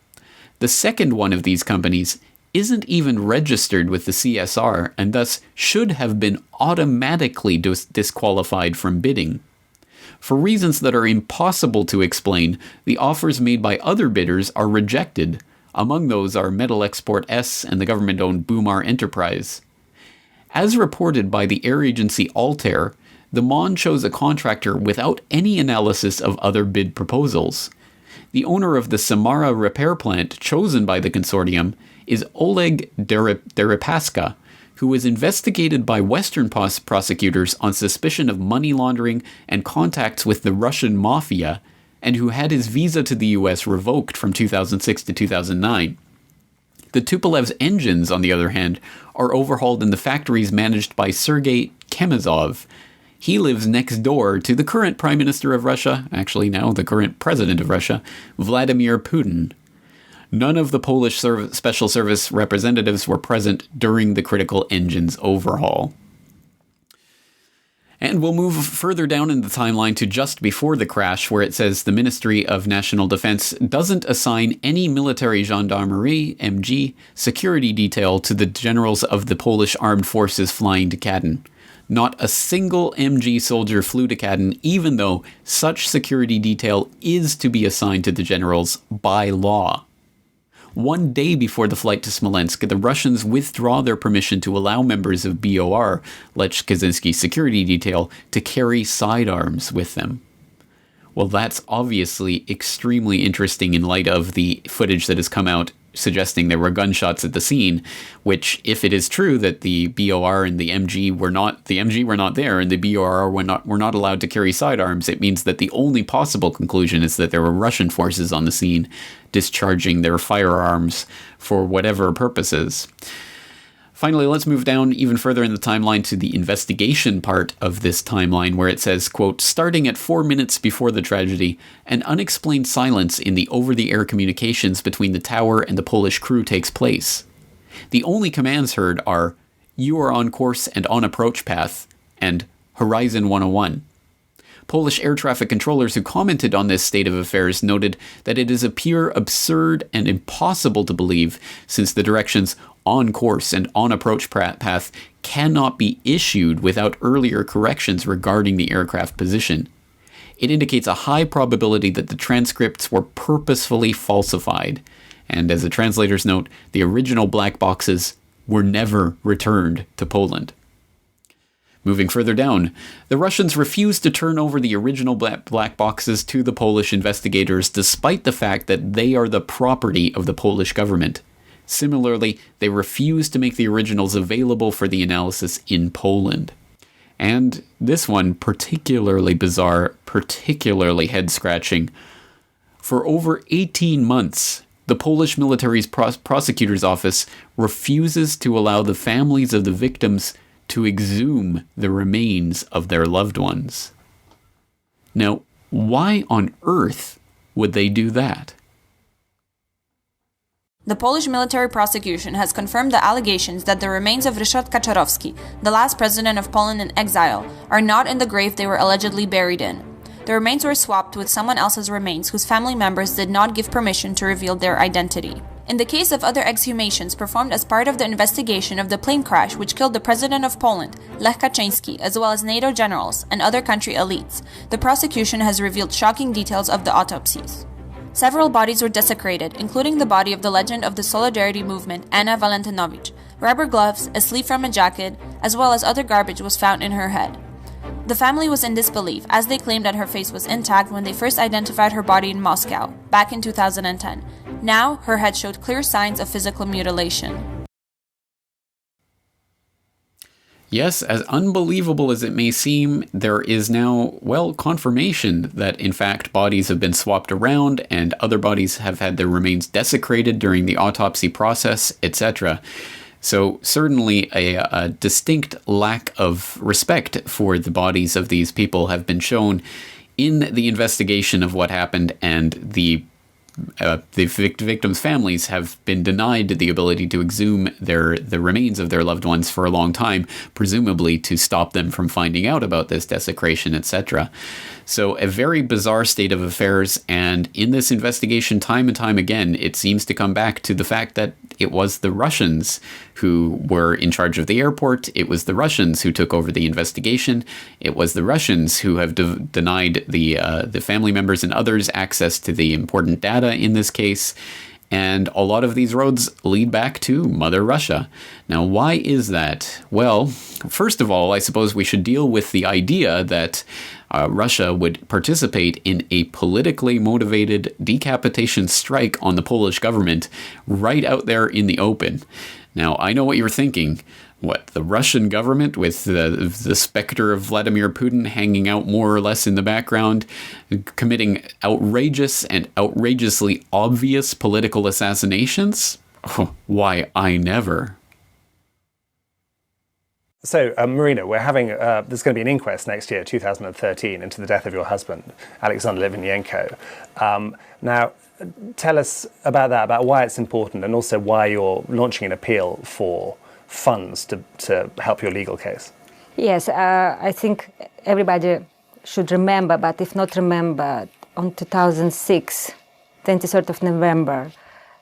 The second one of these companies isn't even registered with the CSR and thus should have been automatically disqualified from bidding. For reasons that are impossible to explain, the offers made by other bidders are rejected. Among those are Metal Export S and the government-owned Boomar Enterprise. As reported by the air agency Altair, the MON chose a contractor without any analysis of other bid proposals. The owner of the Samara repair plant chosen by the consortium is Oleg Deripaska, who was investigated by Western prosecutors on suspicion of money laundering and contacts with the Russian mafia, and who had his visa to the US revoked from 2006 to 2009. The Tuplev's engines, on the other hand, are overhauled in the factories managed by Sergei Chemezov. He lives next door to the current Prime Minister of Russia, actually now the current President of Russia, Vladimir Putin. None of the Polish Special Service representatives were present during the critical engines overhaul. And we'll move further down in the timeline to just before the crash, where it says the Ministry of National Defense doesn't assign any military gendarmerie, MG, security detail to the generals of the Polish armed forces flying to Katowice. Not a single MG soldier flew to Katowice, even though such security detail is to be assigned to the generals by law. 1 day before the flight to Smolensk, the Russians withdraw their permission to allow members of BOR, Lech Kaczyński's security detail, to carry sidearms with them. Well, that's obviously extremely interesting in light of the footage that has come out suggesting there were gunshots at the scene, which, if it is true that the BOR and the MG were not there and the BOR were not allowed to carry sidearms, it means that the only possible conclusion is that there were Russian forces on the scene discharging their firearms for whatever purposes. Finally, let's move down even further in the timeline to the investigation part of this timeline, where it says, quote, starting at 4 minutes before the tragedy, an unexplained silence in the over-the-air communications between the tower and the Polish crew takes place. The only commands heard are, you are on course and on approach path, and Horizon 101. Polish air traffic controllers who commented on this state of affairs noted that it is a pure absurd and impossible to believe, since the directions on course and on approach path cannot be issued without earlier corrections regarding the aircraft position. It indicates a high probability that the transcripts were purposefully falsified, and as a translator's note, the original black boxes were never returned to Poland. Moving further down, the Russians refused to turn over the original black boxes to the Polish investigators, despite the fact that they are the property of the Polish government. Similarly, they refused to make the originals available for the analysis in Poland. And this one, particularly bizarre, particularly head-scratching. For over 18 months, the Polish military's prosecutor's office refuses to allow the families of the victims to exhume the remains of their loved ones. Now, why on earth would they do that? The Polish military prosecution has confirmed the allegations that the remains of Ryszard Kaczynski, the last president of Poland in exile, are not in the grave they were allegedly buried in. The remains were swapped with someone else's remains whose family members did not give permission to reveal their identity. In the case of other exhumations performed as part of the investigation of the plane crash which killed the president of Poland, Lech Kaczyński, as well as NATO generals and other country elites, the prosecution has revealed shocking details of the autopsies. Several bodies were desecrated, including the body of the legend of the Solidarity movement, Anna Valentinowicz. Rubber gloves, a sleeve from a jacket, as well as other garbage was found in her head. The family was in disbelief, as they claimed that her face was intact when they first identified her body in Moscow, back in 2010. Now, her head showed clear signs of physical mutilation. Yes, as unbelievable as it may seem, there is now, well, confirmation that, in fact, bodies have been swapped around and other bodies have had their remains desecrated during the autopsy process, etc. So certainly a distinct lack of respect for the bodies of these people have been shown in the investigation of what happened, and the victims' families have been denied the ability to exhume the remains of their loved ones for a long time, presumably to stop them from finding out about this desecration, etc. So a very bizarre state of affairs, and in this investigation, time and time again, it seems to come back to the fact that it was the Russians who were in charge of the airport. It was the Russians who took over the investigation. It was the Russians who have denied the family members and others access to the important data in this case. And a lot of these roads lead back to Mother Russia. Now, why is that? Well, first of all, I suppose we should deal with the idea that Russia would participate in a politically motivated decapitation strike on the Polish government right out there in the open. Now, I know what you're thinking. What, the Russian government with the specter of Vladimir Putin hanging out more or less in the background, committing outrageous and outrageously obvious political assassinations? Oh, why, I never. So, Marina, we're having, there's going to be an inquest next year, 2013, into the death of your husband, Alexander Litvinenko. Now, tell us about that, about why it's important, and also why you're launching an appeal for funds to help your legal case. Yes, I think everybody should remember, but if not remember, on 2006, 23rd of November,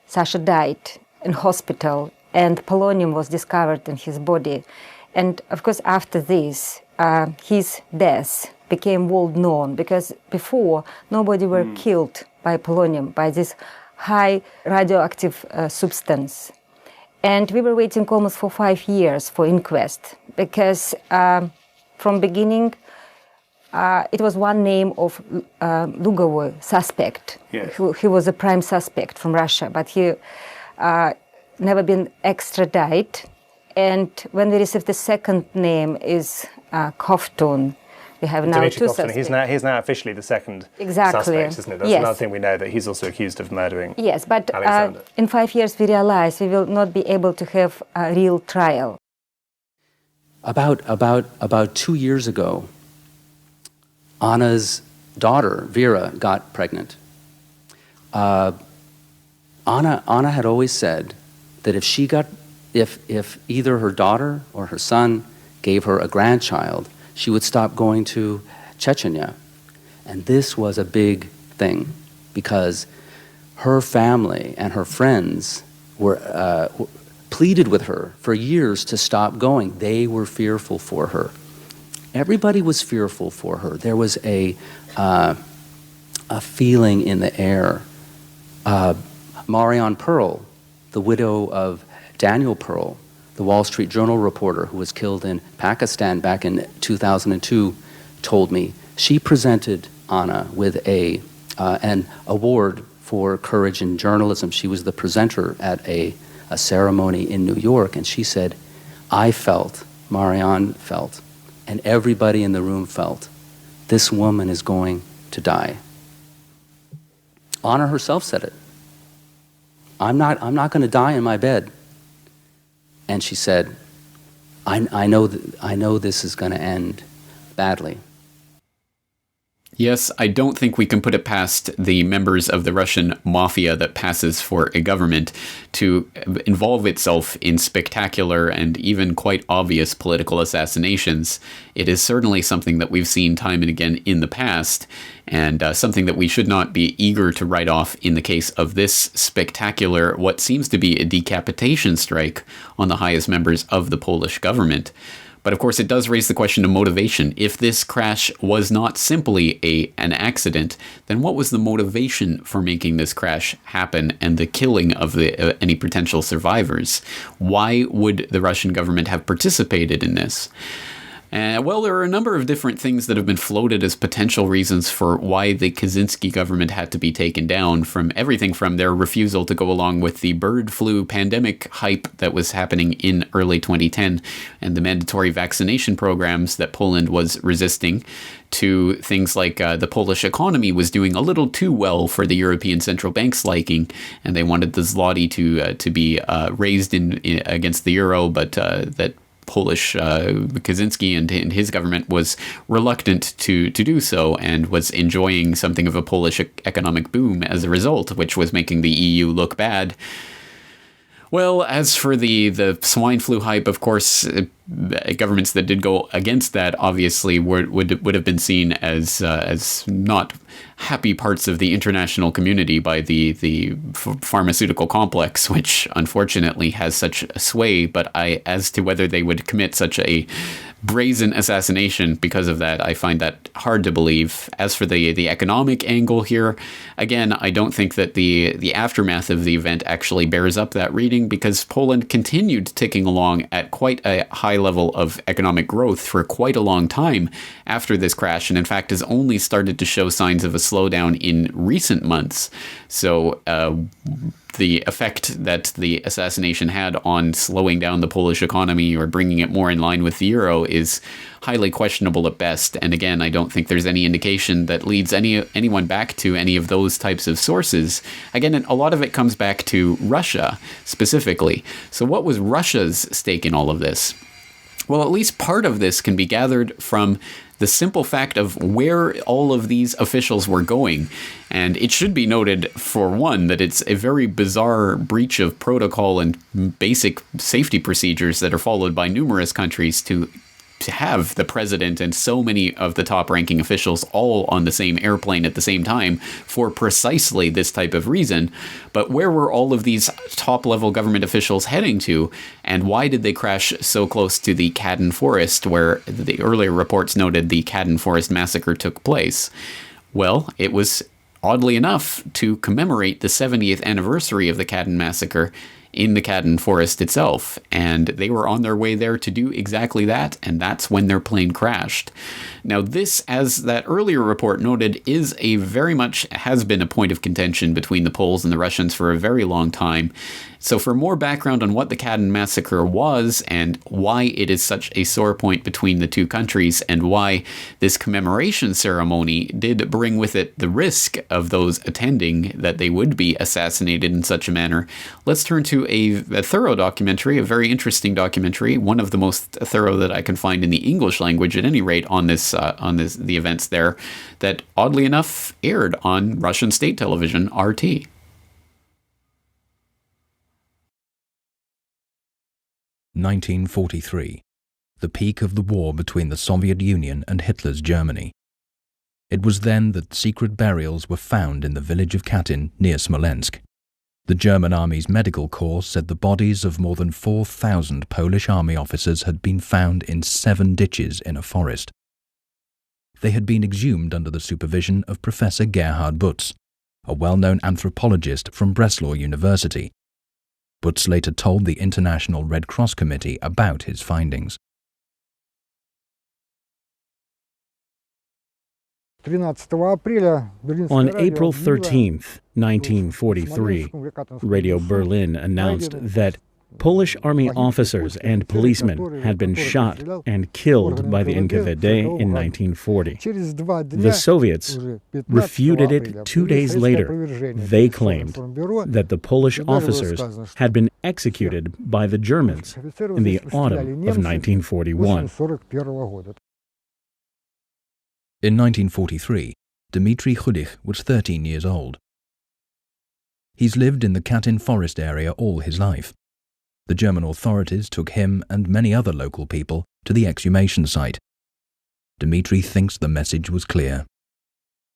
Sasha died in hospital and polonium was discovered in his body. And of course, after this, his death became well known, because before nobody were killed by polonium, by this high radioactive substance. And we were waiting almost for 5 years for inquest, because from beginning, it was one name of Lugovoy, suspect. Yeah. He was a prime suspect from Russia, but he never been extradited. And when we received the second name is Kovtun, we have now Dmitry two Kovtun, suspects. he's now officially the second Exactly. suspect, isn't it? That's Yes. another thing we know, that he's also accused of murdering Yes, but Alexander. in 5 years we realize we will not be able to have a real trial. About 2 years ago, Anna's daughter, Vera, got pregnant. Anna had always said that if either her daughter or her son gave her a grandchild, she would stop going to Chechnya. And this was a big thing because her family and her friends were pleaded with her for years to stop going. They were fearful for her. Everybody was fearful for her. There was a feeling in the air. Marianne Pearl, the widow of Daniel Pearl, the Wall Street Journal reporter who was killed in Pakistan back in 2002, told me she presented Anna with an award for courage in journalism. She was the presenter at a ceremony in New York, and she said, I felt, Marianne felt, and everybody in the room felt, this woman is going to die. Anna herself said it. I'm not going to die in my bed. And she said, I know this is going to end badly. Yes, I don't think we can put it past the members of the Russian mafia that passes for a government to involve itself in spectacular and even quite obvious political assassinations. It is certainly something that we've seen time and again in the past, and something that we should not be eager to write off in the case of this spectacular, what seems to be a decapitation strike on the highest members of the Polish government. But of course, it does raise the question of motivation. If this crash was not simply an accident, then what was the motivation for making this crash happen and the killing of any potential survivors? Why would the Russian government have participated in this? Well, there are a number of different things that have been floated as potential reasons for why the Kaczyński government had to be taken down, from everything from their refusal to go along with the bird flu pandemic hype that was happening in early 2010 and the mandatory vaccination programs that Poland was resisting, to things like the Polish economy was doing a little too well for the European Central Bank's liking, and they wanted the zloty to be raised against the euro, but that Polish Kaczyński and his government was reluctant to do so, and was enjoying something of a Polish economic boom as a result, which was making the EU look bad. Well, as for the swine flu hype, of course, governments that did go against that obviously would have been seen as not happy parts of the international community by the pharmaceutical complex, which unfortunately has such a sway. But as to whether they would commit such a brazen assassination because of that, I find that hard to believe. As for the economic angle here, again, I don't think that the aftermath of the event actually bears up that reading, because Poland continued ticking along at quite a high level of economic growth for quite a long time after this crash, and in fact has only started to show signs of a slowdown in recent months. So the effect that the assassination had on slowing down the Polish economy or bringing it more in line with the euro is highly questionable at best. And again, I don't think there's any indication that leads anyone back to any of those types of sources. Again, a lot of it comes back to Russia specifically. So what was Russia's stake in all of this? Well, at least part of this can be gathered from the simple fact of where all of these officials were going. And it should be noted, for one, that it's a very bizarre breach of protocol and basic safety procedures that are followed by numerous countries to have the president and so many of the top-ranking officials all on the same airplane at the same time for precisely this type of reason. But where were all of these top-level government officials heading to, and why did they crash so close to the Khaddin Forest, where the earlier reports noted the Khaddin Forest massacre took place? Well, it was, oddly enough, to commemorate the 70th anniversary of the Khaddin massacre in the Katyn forest itself, and they were on their way there to do exactly that, and that's when their plane crashed. Now this, as that earlier report noted, is has been a point of contention between the Poles and the Russians for a very long time. So for more background on what the Katyn massacre was and why it is such a sore point between the two countries and why this commemoration ceremony did bring with it the risk of those attending that they would be assassinated in such a manner, let's turn to a thorough documentary, a very interesting documentary, one of the most thorough that I can find in the English language at any rate on the events there, that oddly enough aired on Russian state television, RT. (1943), the peak of the war between the Soviet Union and Hitler's Germany. It was then that secret burials were found in the village of Katyn near Smolensk. The German Army's medical corps said the bodies of more than 4,000 Polish army officers had been found in 7 ditches in a forest. They had been exhumed under the supervision of Professor Gerhard Butz, a well-known anthropologist from Breslau University. Butz later told the International Red Cross Committee about his findings. On April 13, 1943, Radio Berlin announced that Polish army officers and policemen had been shot and killed by the NKVD in 1940. The Soviets refuted it 2 days later. They claimed that the Polish officers had been executed by the Germans in the autumn of 1941. In 1943, Dmitry Khudych was 13 years old. He's lived in the Katyn forest area all his life. The German authorities took him and many other local people to the exhumation site. Dmitry thinks the message was clear.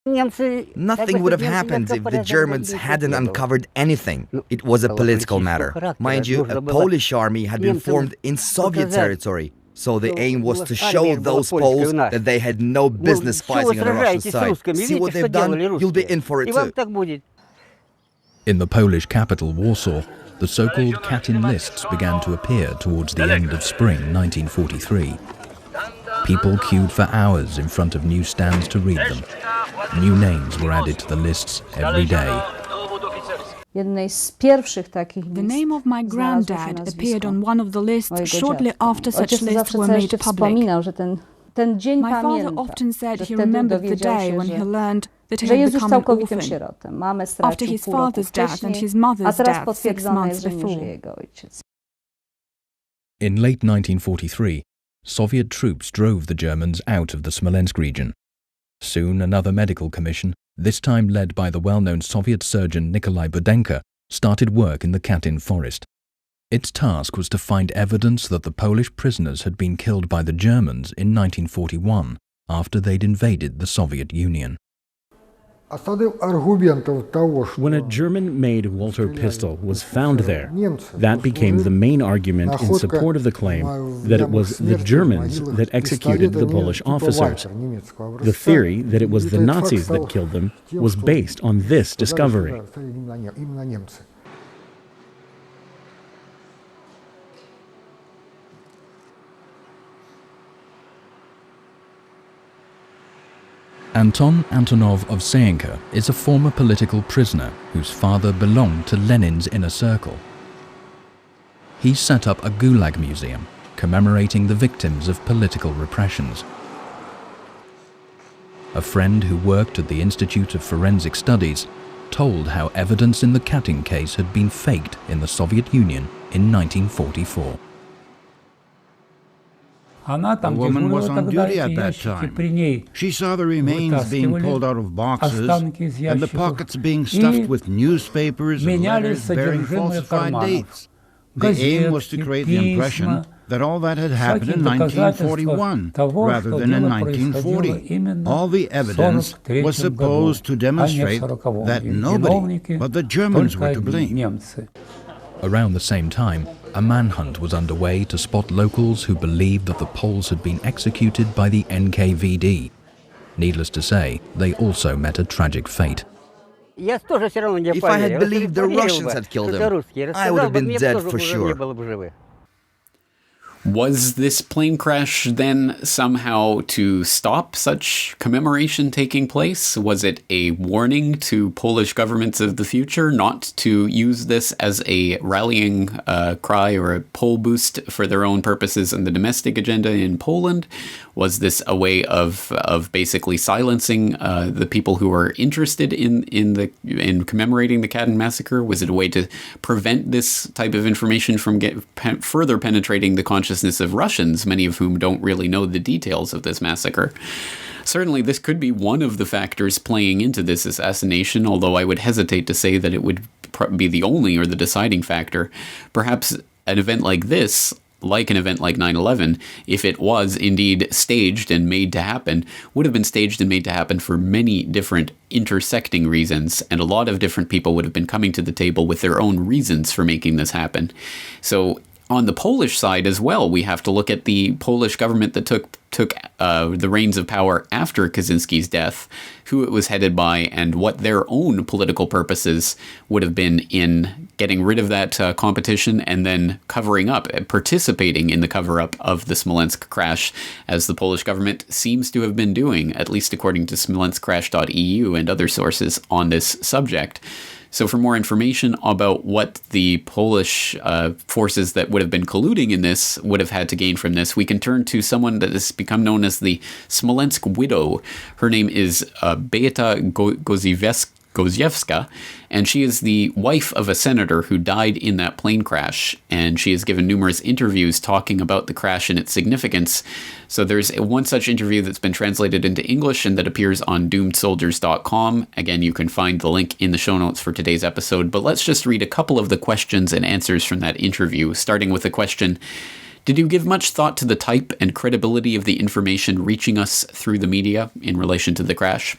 Nothing would have happened if the Germans hadn't uncovered anything. It was a political matter. Mind you, a Polish army had been formed in Soviet territory, so the aim was to show those Poles that they had no business fighting on the Russian side. See what they've done? You'll be in for it too. In the Polish capital, Warsaw, the so-called Katyn lists began to appear towards the end of spring 1943. People queued for hours in front of newsstands to read them. New names were added to the lists every day. The name of my granddad appeared on one of the lists shortly after such lists were made public. My father often said he remembered the day when he learned that he had become an orphan after his father's death and his mother's death 6 months before. In late 1943, Soviet troops drove the Germans out of the Smolensk region. Soon another medical commission, this time led by the well-known Soviet surgeon Nikolai Budenka, started work in the Katyn forest. Its task was to find evidence that the Polish prisoners had been killed by the Germans in 1941, after they'd invaded the Soviet Union. When a German-made Walter pistol was found there, that became the main argument in support of the claim that it was the Germans that executed the Polish officers. The theory that it was the Nazis that killed them was based on this discovery. Anton Antonov of Seenka is a former political prisoner whose father belonged to Lenin's inner circle. He set up a Gulag museum commemorating the victims of political repressions. A friend who worked at the Institute of Forensic Studies told how evidence in the Katyn case had been faked in the Soviet Union in 1944. The woman was on duty at that time. She saw the remains being pulled out of boxes and the pockets being stuffed with newspapers and letters bearing falsified dates. The aim was to create the impression that all that had happened in 1941 rather than in 1940. All the evidence was supposed to demonstrate that nobody but the Germans were to blame. Around the same time, a manhunt was underway to spot locals who believed that the Poles had been executed by the NKVD. Needless to say, they also met a tragic fate. If I had believed the Russians had killed him, I would have been dead for sure. Was this plane crash then somehow to stop such commemoration taking place? Was it a warning to Polish governments of the future not to use this as a rallying cry or a poll boost for their own purposes in the domestic agenda in Poland? Was this a way of basically silencing the people who are interested in commemorating the Katyn massacre? Was it a way to prevent this type of information from further penetrating the consciousness of Russians, many of whom don't really know the details of this massacre? Certainly, this could be one of the factors playing into this assassination, although I would hesitate to say that it would be the only or the deciding factor. Perhaps an event like this, like an event like 9/11, if it was indeed staged and made to happen, would have been staged and made to happen for many different intersecting reasons, and a lot of different people would have been coming to the table with their own reasons for making this happen. So on the Polish side as well, we have to look at the Polish government that took the reins of power after Kaczynski's death, who it was headed by, and what their own political purposes would have been in getting rid of that competition and then covering up, participating in the cover-up of the Smolensk crash, as the Polish government seems to have been doing, at least according to smolenscrash.eu and other sources on this subject. So for more information about what the Polish forces that would have been colluding in this would have had to gain from this, we can turn to someone that has become known as the Smolensk widow. Her name is Beata Goziewska, and she is the wife of a senator who died in that plane crash, and she has given numerous interviews talking about the crash and its significance. So there's one such interview that's been translated into English and that appears on doomedsoldiers.com. Again, you can find the link in the show notes for today's episode, but let's just read a couple of the questions and answers from that interview, starting with the question: did you give much thought to the type and credibility of the information reaching us through the media in relation to the crash?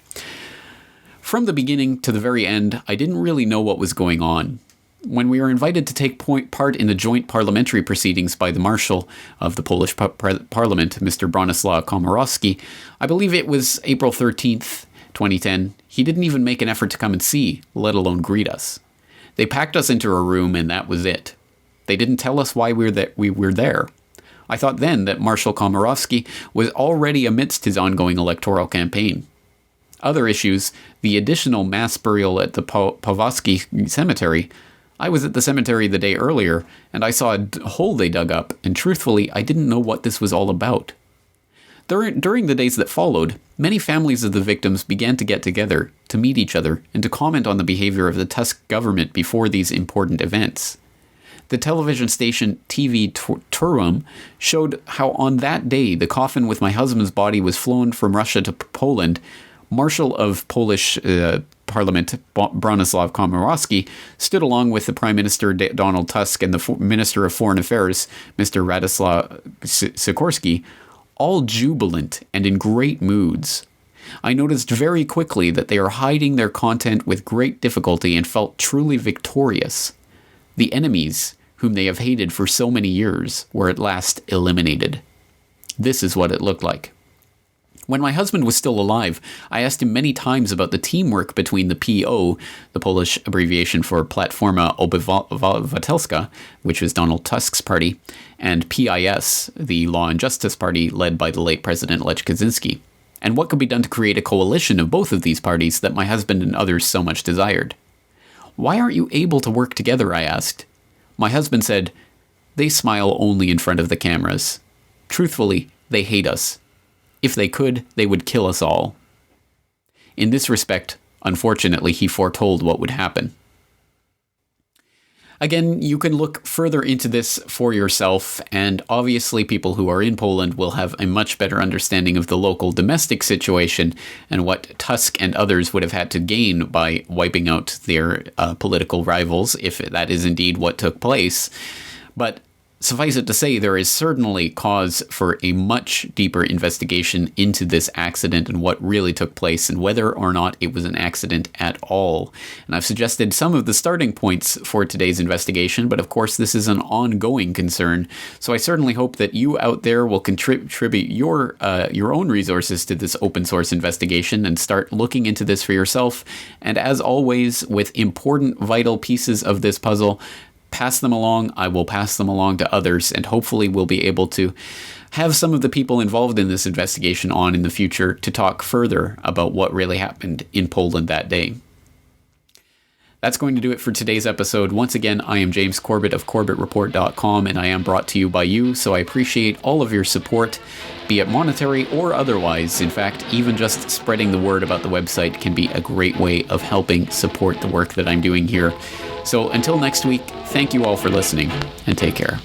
From the beginning to the very end, I didn't really know what was going on. When we were invited to take part in the joint parliamentary proceedings by the Marshal of the Polish Parliament, Mr. Bronisław Komorowski, I believe it was April 13th, 2010, he didn't even make an effort to come and see, let alone greet us. They packed us into a room and that was it. They didn't tell us why we were there. I thought then that Marshal Komorowski was already amidst his ongoing electoral campaign. Other issues, the additional mass burial at the Pawłowski Cemetery. I was at the cemetery the day earlier, and I saw a hole they dug up, and truthfully, I didn't know what this was all about. During the days that followed, many families of the victims began to get together, to meet each other, and to comment on the behavior of the Tusk government before these important events. The television station TV Turum showed how on that day the coffin with my husband's body was flown from Russia to Poland. Marshal of Polish Parliament Bronisław Komorowski stood along with the Prime Minister Donald Tusk and the Minister of Foreign Affairs, Mr. Radosław Sikorski, all jubilant and in great moods. I noticed very quickly that they are hiding their content with great difficulty and felt truly victorious. The enemies, whom they have hated for so many years, were at last eliminated. This is what it looked like. When my husband was still alive, I asked him many times about the teamwork between the PO, the Polish abbreviation for Platforma Obywatelska, which was Donald Tusk's party, and PIS, the Law and Justice Party led by the late President Lech Kaczyński, and what could be done to create a coalition of both of these parties that my husband and others so much desired. Why aren't you able to work together, I asked. My husband said, they smile only in front of the cameras. Truthfully, they hate us. If they could, they would kill us all. In this respect, unfortunately, he foretold what would happen. Again, you can look further into this for yourself, and obviously people who are in Poland will have a much better understanding of the local domestic situation and what Tusk and others would have had to gain by wiping out their political rivals, if that is indeed what took place. But Suffice it to say, there is certainly cause for a much deeper investigation into this accident and what really took place and whether or not it was an accident at all. And I've suggested some of the starting points for today's investigation, but of course this is an ongoing concern. So I certainly hope that you out there will contribute your own resources to this open source investigation and start looking into this for yourself. And as always, with important, vital pieces of this puzzle, pass them along. I will pass them along to others, and hopefully we'll be able to have some of the people involved in this investigation on in the future to talk further about what really happened in Poland that day. That's going to do it for today's episode. Once again, I am James Corbett of CorbettReport.com, and I am brought to you by you, so I appreciate all of your support, be it monetary or otherwise. In fact, even just spreading the word about the website can be a great way of helping support the work that I'm doing here. So until next week, thank you all for listening, and take care.